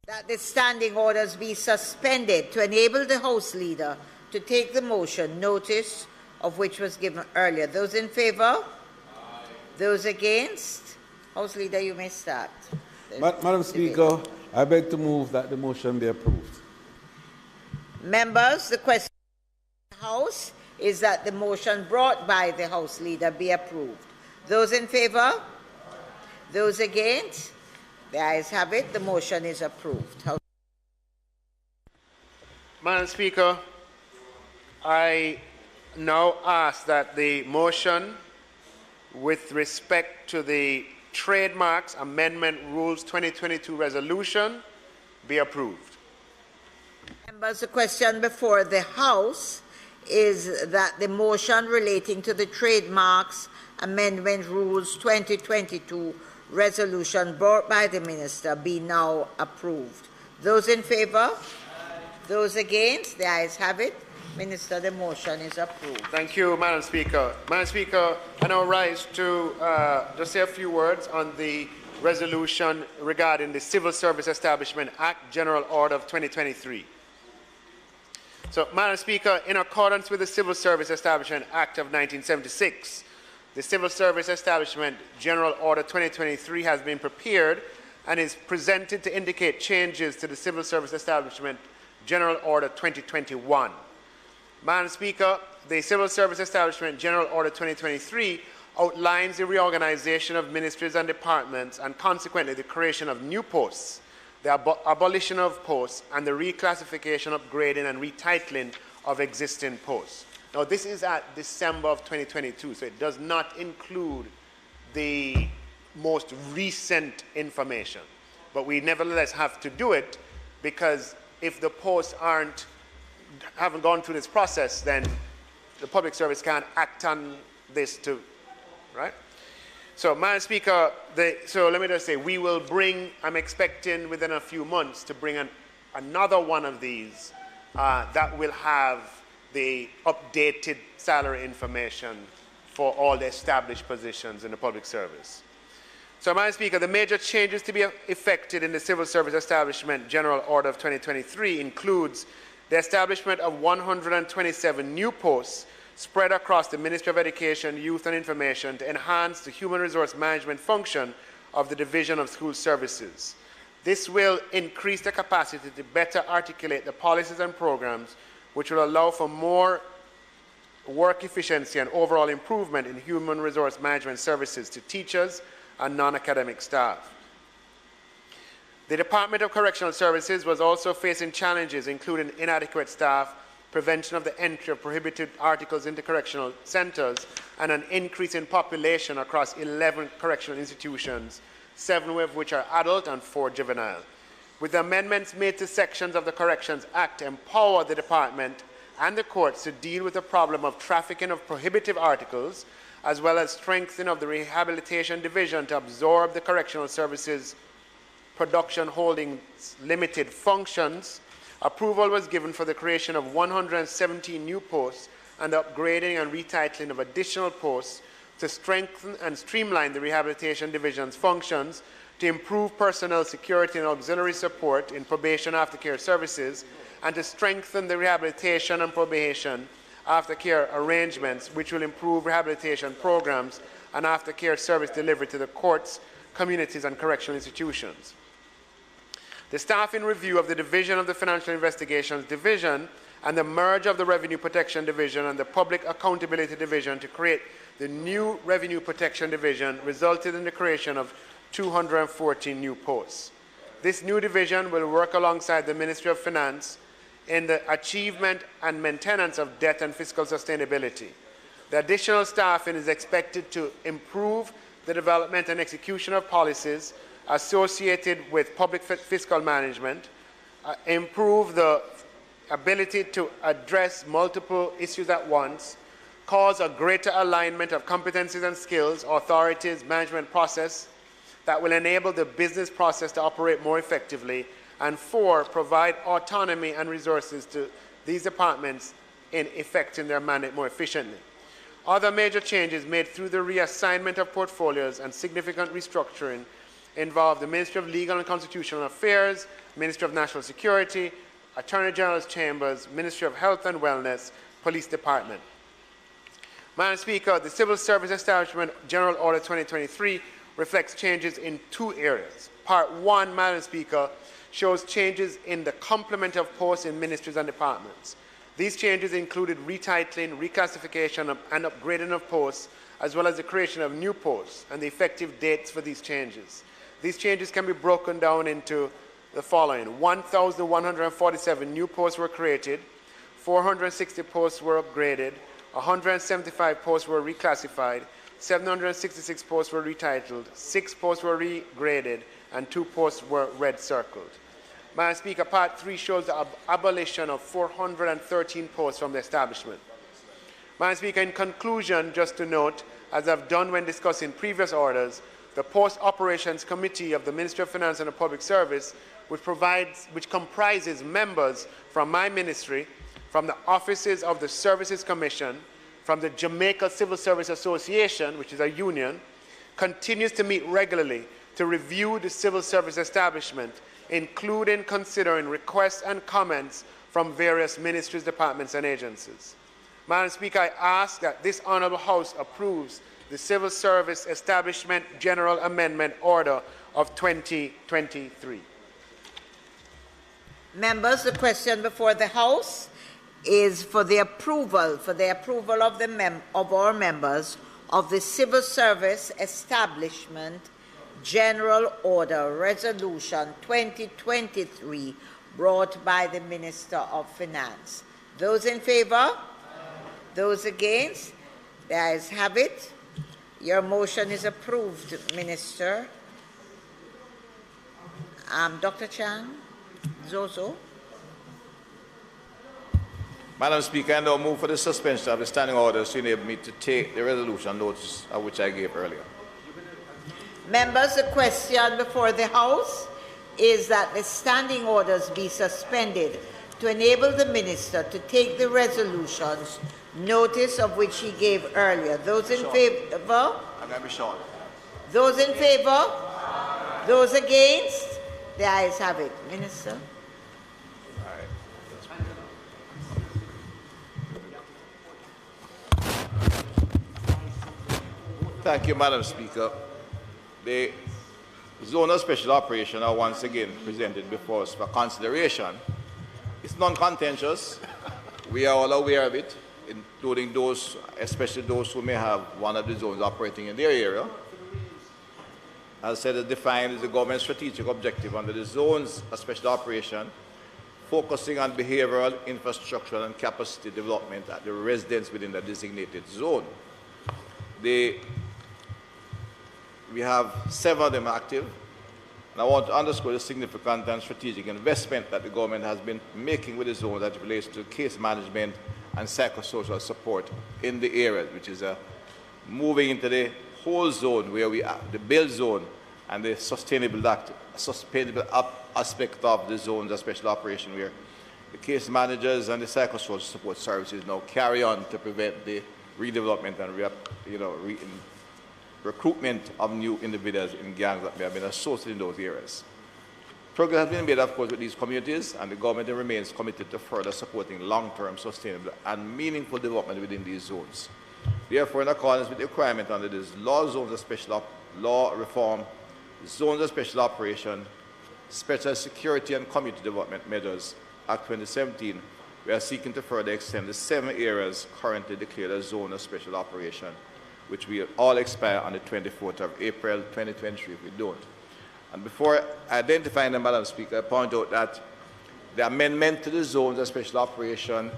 That the standing orders be suspended to enable the House Leader to take the motion, notice of which was given earlier. Those in favour? Those against? House Leader, you may start.
Madam Speaker, I beg to move that the motion be approved.
Members, the question of the House is that the motion brought by the House Leader be approved. Those in favour? Those against? The ayes have it. The motion is approved.
Madam Speaker, I now ask that the motion with respect to the Trademarks Amendment Rules 2022 resolution be approved.
Members, the question before the House is that the motion relating to the Trademarks Amendment Rules 2022 resolution brought by the minister be now approved. Those in favor? Those against? The ayes have it. Minister, the motion is approved.
Thank you, Madam Speaker. Madam Speaker, I now rise to just say a few words on the resolution regarding the Civil Service Establishment Act, General Order of 2023. So, Madam Speaker, in accordance with the Civil Service Establishment Act of 1976, the Civil Service Establishment General Order 2023 has been prepared and is presented to indicate changes to the Civil Service Establishment General Order 2021. Madam Speaker, the Civil Service Establishment General Order 2023 outlines the reorganization of ministries and departments and consequently the creation of new posts, the abolition of posts, and the reclassification, upgrading, and retitling of existing posts. Now, this is at December of 2022, so it does not include the most recent information. But we nevertheless have to do it because if the posts haven't gone through this process, then the public service can't act on this too, right? So, Madam Speaker, so let me just say, we will bring, I'm expecting within a few months to bring another one of these that will have the updated salary information for all the established positions in the public service. So, Madam Speaker, the major changes to be effected in the Civil Service Establishment General Order of 2023 includes the establishment of 127 new posts spread across the Ministry of Education, Youth and Information to enhance the human resource management function of the Division of School Services. This will increase the capacity to better articulate the policies and programs which will allow for more work efficiency and overall improvement in human resource management services to teachers and non-academic staff. The Department of Correctional Services was also facing challenges including inadequate staff, prevention of the entry of prohibited articles into correctional centers, and an increase in population across 11 correctional institutions, 7 of which are adult and 4 juvenile. With the amendments made to sections of the Corrections Act, empower the department and the courts to deal with the problem of trafficking of prohibitive articles, as well as strengthening of the Rehabilitation Division to absorb the Correctional Services Production Holdings Limited functions. Approval was given for the creation of 117 new posts and the upgrading and retitling of additional posts to strengthen and streamline the Rehabilitation Division's functions, to improve personnel security and auxiliary support in probation aftercare services, and to strengthen the rehabilitation and probation aftercare arrangements, which will improve rehabilitation programs and aftercare service delivery to the courts, communities, and correctional institutions. The staffing review of the Division of the Financial Investigations Division and the merge of the Revenue Protection Division and the Public Accountability Division to create the new Revenue Protection Division resulted in the creation of 214 new posts. This new division will work alongside the Ministry of Finance in the achievement and maintenance of debt and fiscal sustainability. The additional staffing is expected to improve the development and execution of policies associated with public fiscal management, improve the ability to address multiple issues at once, cause a greater alignment of competencies and skills, authorities, management process that will enable the business process to operate more effectively, and 4, provide autonomy and resources to these departments in effecting their mandate more efficiently. Other major changes made through the reassignment of portfolios and significant restructuring involve the Ministry of Legal and Constitutional Affairs, Ministry of National Security, Attorney General's Chambers, Ministry of Health and Wellness, Police Department. Madam Speaker, the Civil Service Establishment General Order 2023 reflects changes in 2 areas. Part 1, Madam Speaker, shows changes in the complement of posts in ministries and departments. These changes included retitling, reclassification, and upgrading of posts, as well as the creation of new posts and the effective dates for these changes. These changes can be broken down into the following. 1,147 new posts were created, 460 posts were upgraded, 175 posts were reclassified, 766 posts were retitled, 6 posts were regraded, and 2 posts were red circled. Madam Speaker, Part 3 shows the abolition of 413 posts from the establishment. Madam Speaker, in conclusion, just to note, as I've done when discussing previous orders, the Post Operations Committee of the Ministry of Finance and the Public Service, which comprises members from my ministry, from the offices of the Services Commission, from the Jamaica Civil Service Association, which is a union, continues to meet regularly to review the civil service establishment, including considering requests and comments from various ministries, departments, and agencies. Madam Speaker, I ask that this Honourable House approves the Civil Service Establishment General Amendment Order of 2023.
Members, the question before the House is for the approval of our members of the Civil Service Establishment General Order Resolution 2023 brought by the Minister of Finance. Those in favour? Those against? The ayes have it. Your motion is approved, Minister. Dr. Chang, Zozo.
Madam Speaker, I now move for the suspension of the standing orders to enable me to take the resolution notice of which I gave earlier.
Members, the question before the House is that the standing orders be suspended to enable the Minister to take the resolutions, notice of which he gave earlier. Those in favour?
I'm going to be short.
Those in favour? Those against? The ayes have it. Minister.
Thank you, Madam Speaker. The zone of special operation are once again presented before us for consideration. It's non-contentious. We are all aware of it, including those, especially those who may have one of the zones operating in their area. As I said, it's defined as the government's strategic objective under the zones of special operation, focusing on behavioral, infrastructural, and capacity development at the residents within the designated zone. We have 7 of them active, and I want to underscore the significant and strategic investment that the government has been making with the zone that relates to case management and psychosocial support in the areas, which is moving into the whole zone where we are, the build zone and the sustainable aspect of the zones of special operation, where the case managers and the psychosocial support services now carry on to prevent the redevelopment and recruitment of new individuals in gangs that may have been associated in those areas. Progress has been made, of course, with these communities, and the government remains committed to further supporting long-term, sustainable, and meaningful development within these zones. Therefore, in accordance with the requirement under this zones of special law reform, zones of special operation, special security and community development measures, Act 2017, we are seeking to further extend the 7 areas currently declared as zone of special operation, which will all expire on the 24th of April 2023 if we don't. And before identifying them, Madam Speaker, I point out that the amendment to the zones of special operation,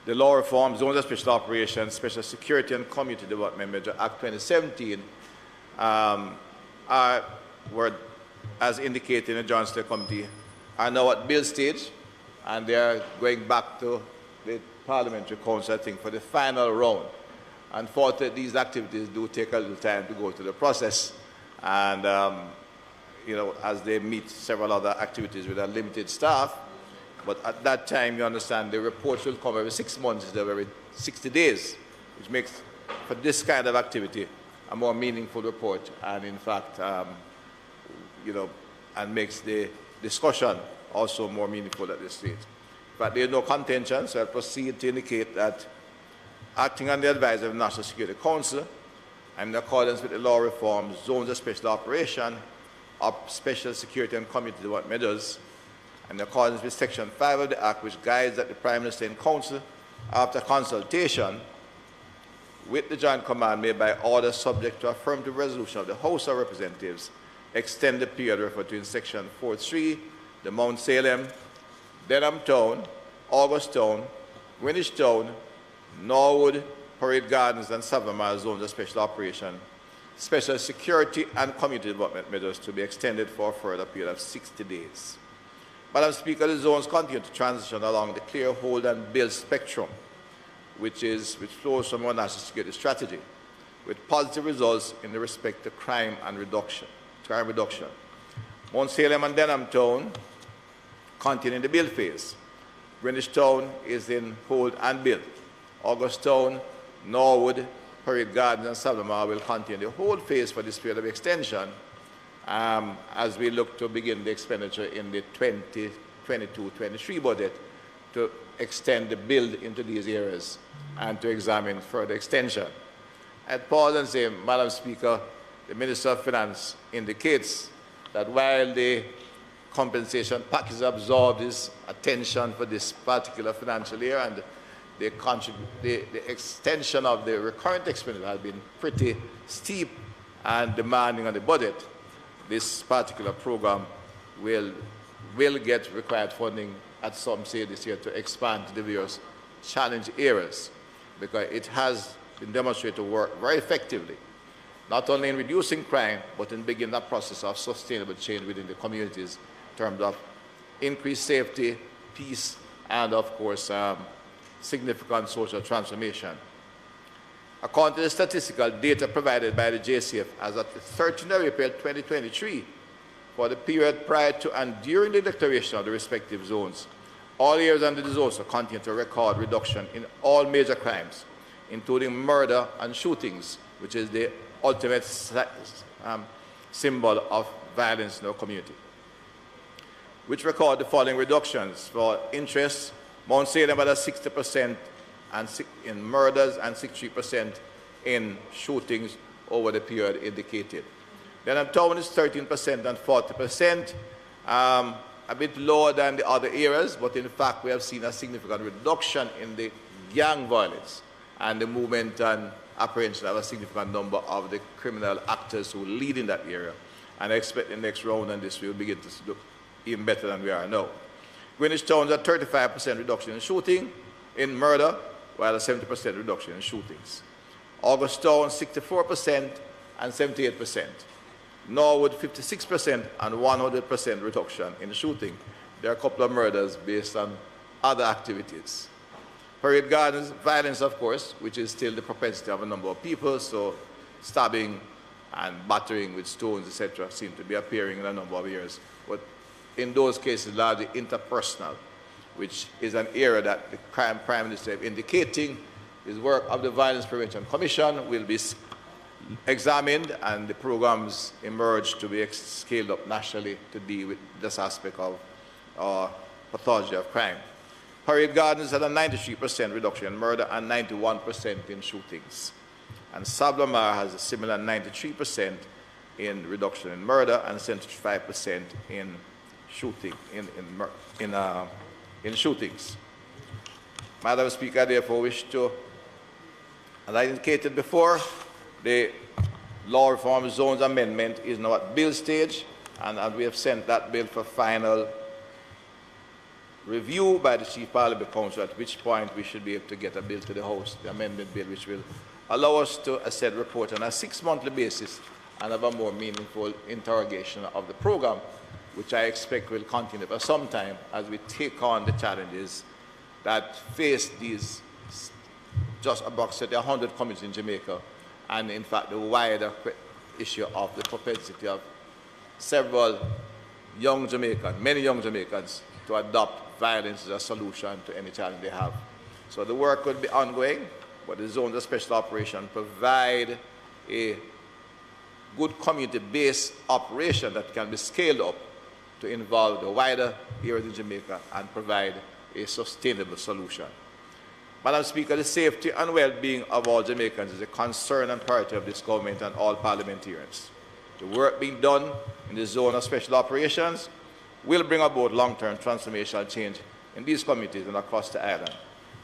the law reform, zones of special operation, special security and community development measure, Act 2017, were, as indicated in the Joint State Committee, are now at bill stage, and they are going back to the Parliamentary Council, I think, for the final round. Unfortunately, these activities do take a little time to go through the process, and as they meet several other activities with a limited staff. But at that time, you understand, the reports will come every 6 months instead of every 60 days, which makes, for this kind of activity, a more meaningful report, and in fact, and makes the discussion also more meaningful at this stage. But there is no contention, so I'll proceed to indicate that, acting on the advice of the National Security Council, and in accordance with the law reform, zones of special operation, of special security and community development measures, and in accordance with Section 5 of the Act, which guides that the Prime Minister and Council, after consultation with the Joint Command, may by order subject to affirmative resolution of the House of Representatives, extend the period referred to in Section 4.3, the Mount Salem, Denham Town, August Town, Greenwich Town, Norwood, Parade Gardens, and Savamar zones of special operation, special security and community development measures to be extended for a further period of 60 days. Madam Speaker, the zones continue to transition along the clear, hold, and build spectrum, which flows from our national security strategy. with positive results in the respect to crime reduction. Mount Salem and Denham Town continue in the build phase. Greenwich Town is in hold and build. August Town, Norwood, Parade Gardens and Salomar will continue the whole phase for this period of extension as we look to begin the expenditure in the 2022-23 budget to extend the build into these areas and to examine further extension. I'd pause and say, Madam Speaker, the Minister of Finance indicates that while the compensation package absorbed his attention for this particular financial year and the extension of the recurrent expenditure has been pretty steep and demanding on the budget, this particular program will get required funding at some stage this year to expand to the various challenge areas, because it has been demonstrated to work very effectively, not only in reducing crime, but in beginning that process of sustainable change within the communities in terms of increased safety, peace, and of course, significant social transformation. According to the statistical data provided by the JCF as of the 13th of April 2023, for the period prior to and during the declaration of the respective zones, all areas under the zones continue to record reduction in all major crimes, including murder and shootings, which is the ultimate symbol of violence in our community, which record the following reductions. For interest, Mount Salem had a 60% in murders and 63% in shootings over the period indicated. Denham Town is 13% and 40%, a bit lower than the other areas, but in fact we have seen a significant reduction in the gang violence and the movement and apprehension of a significant number of the criminal actors who lead in that area. And I expect the next round and this will begin to look even better than we are now. Greenwich Town has a 35% reduction in shooting, in murder, while a 70% reduction in shootings. August Town, 64% and 78%. Norwood, 56% and 100% reduction in shooting. There are a couple of murders based on other activities. Parade Gardens, violence, of course, which is still the propensity of a number of people, so stabbing and battering with stones, etc., seem to be appearing in a number of areas. But in those cases, largely interpersonal, which is an area that the Prime Minister is indicating his work of the Violence Prevention Commission will be examined and the programs emerge to be scaled up nationally to deal with this aspect of pathology of crime. Parade Gardens had a 93% reduction in murder and 91% in shootings. And Sablamar has a similar 93% in reduction in murder and 75% in shooting, in shootings. Madam Speaker, I therefore wish to, as I indicated before, the Law Reform Zones Amendment is now at bill stage, and we have sent that bill for final review by the Chief Parliament Council, at which point we should be able to get a bill to the House, the amendment bill, which will allow us to, as said, report on a 6-monthly basis and have a more meaningful interrogation of the program, which I expect will continue for some time as we take on the challenges that face these just approximately 100 communities in Jamaica, and in fact the wider issue of the propensity of several young Jamaicans, many young Jamaicans, to adopt violence as a solution to any challenge they have. So the work will be ongoing, but the zones of special operation provide a good community-based operation that can be scaled up to involve the wider areas in Jamaica and provide a sustainable solution. Madam Speaker, the safety and well-being of all Jamaicans is a concern and priority of this government and all parliamentarians. The work being done in the zone of special operations will bring about long-term transformational change in these communities and across the island.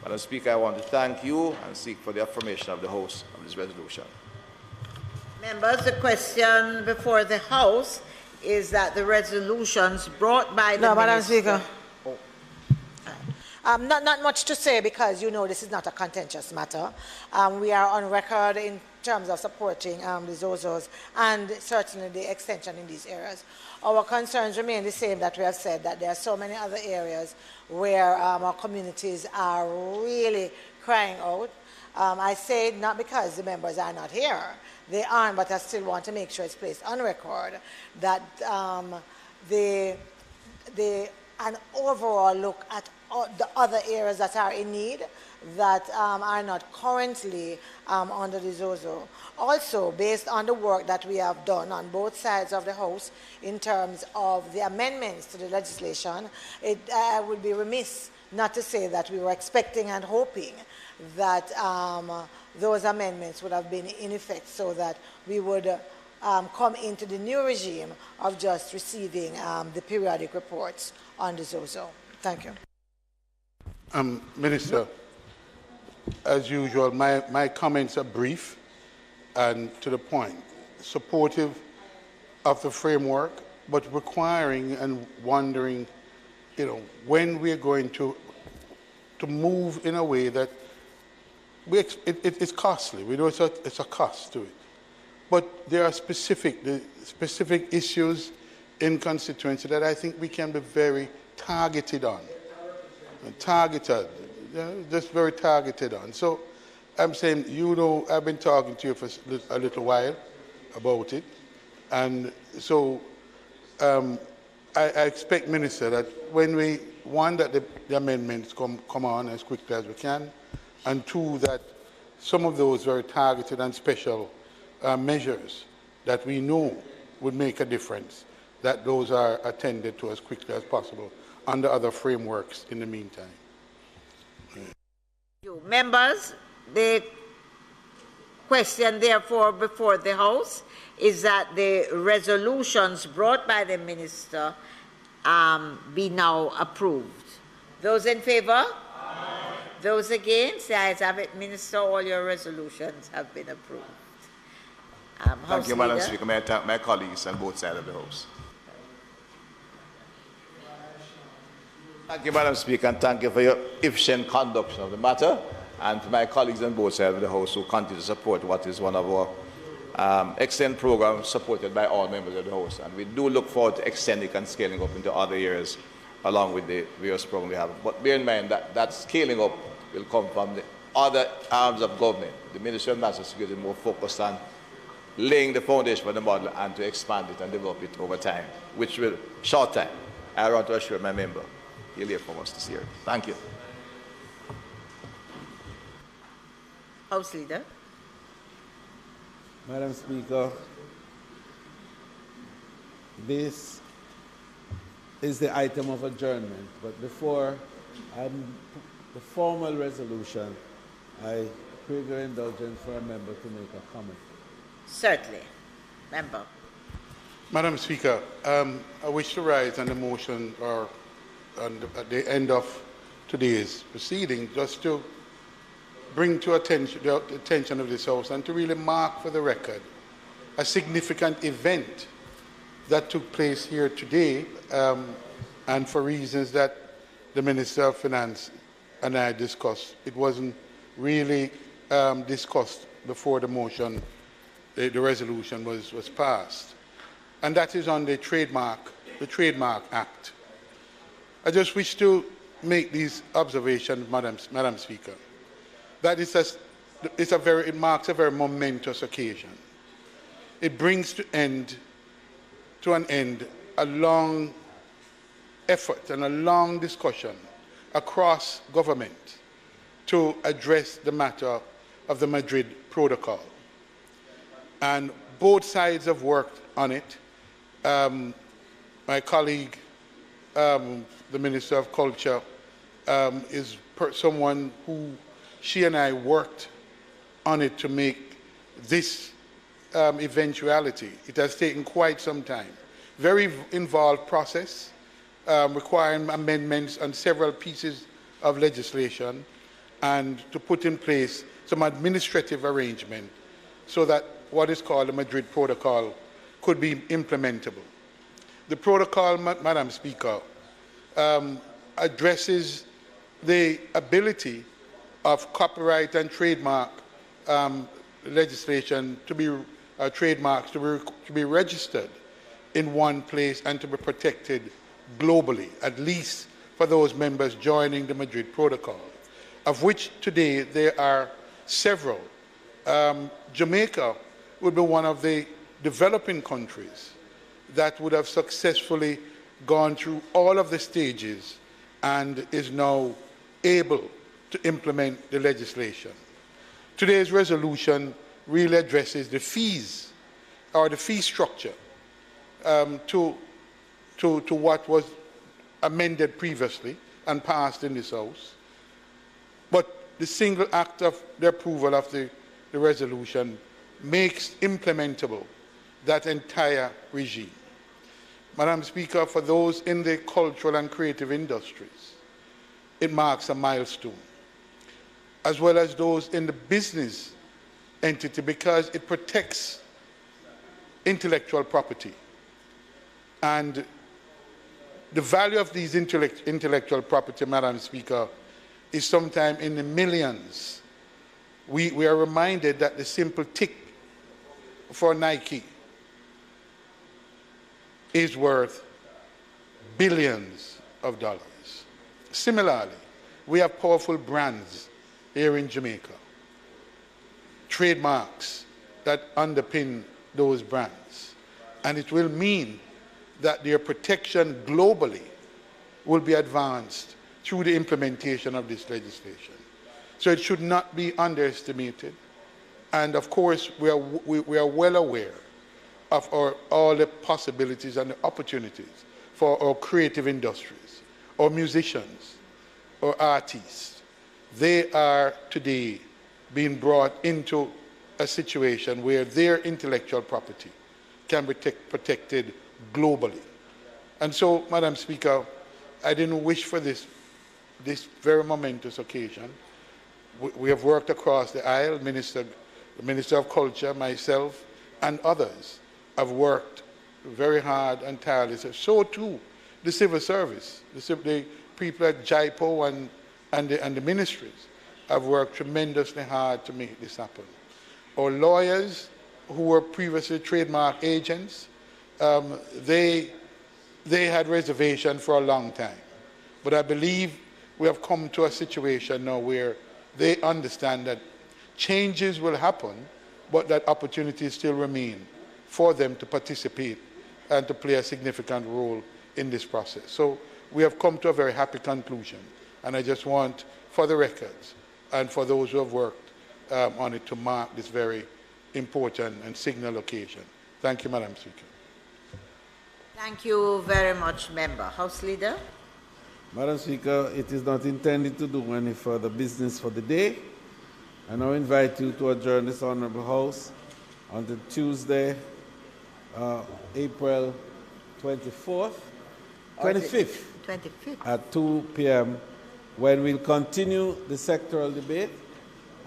Madam Speaker, I want to thank you and seek for the affirmation of the House of this resolution.
Members, the question before the House is that the resolutions brought by the
Madam
Minister...
Speaker. Not much to say because you know this is not a contentious matter. We are on record in terms of supporting the ZOZOs and certainly the extension in these areas. Our concerns remain the same that we have said, that there are so many other areas where our communities are really crying out. I say it not because the members are not here. They aren't, but I still want to make sure it's placed on record that an overall look at the other areas that are in need that are not currently under the ZOZO. Also, based on the work that we have done on both sides of the House in terms of the amendments to the legislation, I would be remiss not to say that we were expecting and hoping that those amendments would have been in effect so that we would come into the new regime of just receiving the periodic reports on the ZOZO. Thank you.
Minister, as usual, my comments are brief and to the point, supportive of the framework, but requiring and wondering, when we're going to move in a way that it's costly. We know it's a cost to it. But there are specific issues in constituency that I think we can be very targeted on. Just very targeted on. So I'm saying, I've been talking to you for a little while about it. And so I expect, Minister, that when that the amendments come on as quickly as we can, and two, that some of those very targeted and special measures that we know would make a difference, that those are attended to as quickly as possible under other frameworks in the meantime.
Members, the question therefore before the House is that the resolutions brought by the Minister be now approved. Those in favour? Those against? The ayes have it. Minister, all your resolutions have been approved.
Thank you, Madam Speaker. May I thank my colleagues on both sides of the House. Thank you, Madam Speaker, and thank you for your efficient conduct of the matter, and to my colleagues on both sides of the House who continue to support what is one of our excellent programs supported by all members of the House. And we do look forward to extending and scaling up into other areas along with the various programs we have. But bear in mind that scaling up will come from the other arms of government. The Ministry of National Security is more focused on laying the foundation for the model and to expand it and develop it over time, which will, short time, I want to assure my member, he'll hear from us this year. Thank you.
House Leader.
Madam Speaker, this is the item of adjournment, but before the formal resolution, I crave your indulgence for a member to make a comment.
Certainly. Member.
Madam Speaker, I wish to rise on the motion or at the end of today's proceeding just to bring to the attention of this House and to really mark for the record a significant event that took place here today, and for reasons that the Minister of Finance and I discussed. It wasn't really discussed before the motion, the resolution was passed. And that is on the Trademark Act. I just wish to make these observations, Madam Speaker, that it marks a very momentous occasion. It brings to an end a long effort and a long discussion across government to address the matter of the Madrid Protocol. And both sides have worked on it. My colleague, the Minister of Culture, is someone who she and I worked on it to make this eventuality. It has taken quite some time. Very involved process, requiring amendments on several pieces of legislation and to put in place some administrative arrangement so that what is called the Madrid Protocol could be implementable. The protocol, Madam Speaker, addresses the ability of copyright and trademark legislation to be trademarks to be registered in one place and to be protected globally, at least for those members joining the Madrid Protocol, of which today there are several. Jamaica would be one of the developing countries that would have successfully gone through all of the stages and is now able to implement the legislation. Today's resolution really addresses the fees or the fee structure to what was amended previously and passed in this House. But the single act of the approval of the resolution makes implementable that entire regime. Madam Speaker, for those in the cultural and creative industries, it marks a milestone, as well as those in the business entity, because it protects intellectual property. And the value of these intellectual property, Madam Speaker, is sometimes in the millions. We are reminded that the simple tick for Nike is worth billions of dollars. Similarly, we have powerful brands here in Jamaica, trademarks that underpin those brands. And it will mean that their protection globally will be advanced through the implementation of this legislation. So it should not be underestimated. And of course, we are well aware of all the possibilities and the opportunities for our creative industries, our musicians, our artists. They are today being brought into a situation where their intellectual property can be protected globally. And so, Madam Speaker, I didn't wish for this very momentous occasion. We have worked across the aisle, the Minister of Culture, myself, and others have worked very hard and tirelessly. So too the civil service, the people at JIPO and the ministries have worked tremendously hard to make this happen. Our lawyers, who were previously trademark agents, they had reservation for a long time. But I believe we have come to a situation now where they understand that changes will happen, but that opportunities still remain for them to participate and to play a significant role in this process. So we have come to a very happy conclusion. And I just want, for the records and for those who have worked on it, to mark this very important and signal occasion. Thank you, Madam Speaker.
Thank you very much, Member. House Leader.
Madam Speaker, it is not intended to do any further business for the day. I now invite you to adjourn this Honorable House until Tuesday, April 25th at 2 p.m. when we'll continue the sectoral debate,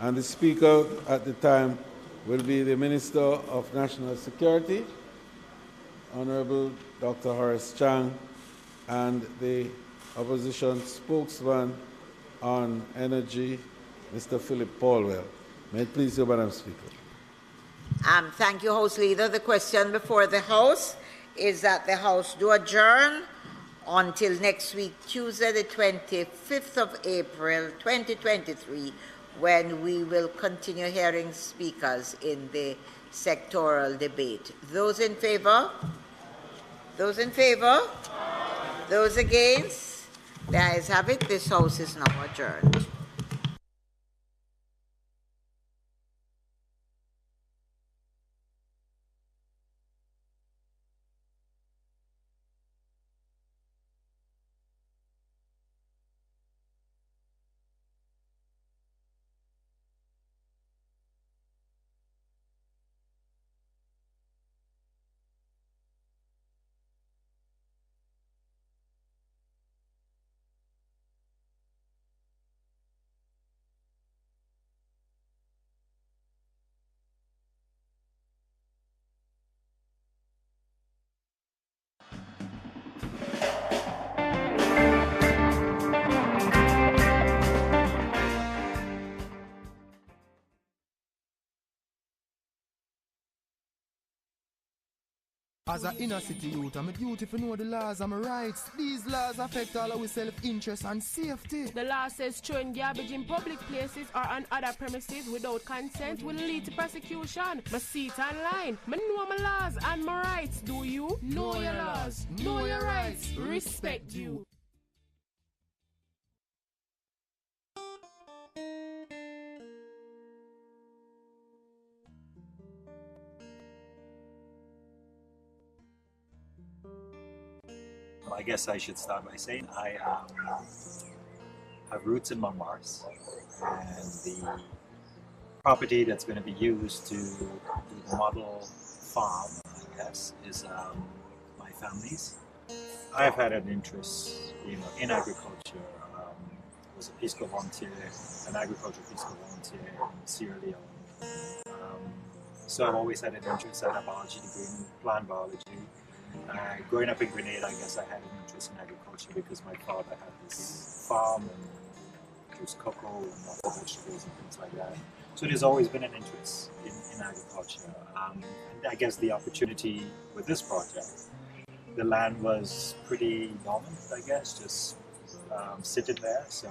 and the Speaker at the time will be the Minister of National Security, Honorable Dr. Horace Chang, and the Opposition Spokesman on Energy, Mr. Philip Paulwell. May it please you, Madam Speaker.
Thank you, House Leader. The question before the House is that the House do adjourn until next week, Tuesday, the 25th of April, 2023, when we will continue hearing speakers in the sectoral debate. Those in favor? Those in favor? Those against? The ayes have it. This House is now adjourned.
As an inner city youth, I'm a duty to know the laws and my rights. These laws affect all our self-interest and safety.
The law says throwing garbage in public places or on other premises without consent will lead to prosecution. I see it online. I know my laws and my rights. Do you? Know your laws. Know your rights. Respect you.
I guess I should start by saying I have roots in Montmartre, and the property that's going to be used to do the model farm, I guess, is my family's. I've had an interest, in agriculture. I was a Peace Corps volunteer, an agricultural Peace Corps volunteer in Sierra Leone. So I've always had an interest. I had a biology degree in plant biology. Growing up in Grenada, I guess I had an interest in agriculture because my father had this farm and there was cocoa and lots of vegetables and things like that. So there's always been an interest in agriculture. And I guess the opportunity with this project, the land was pretty dormant, I guess, just sitting there. So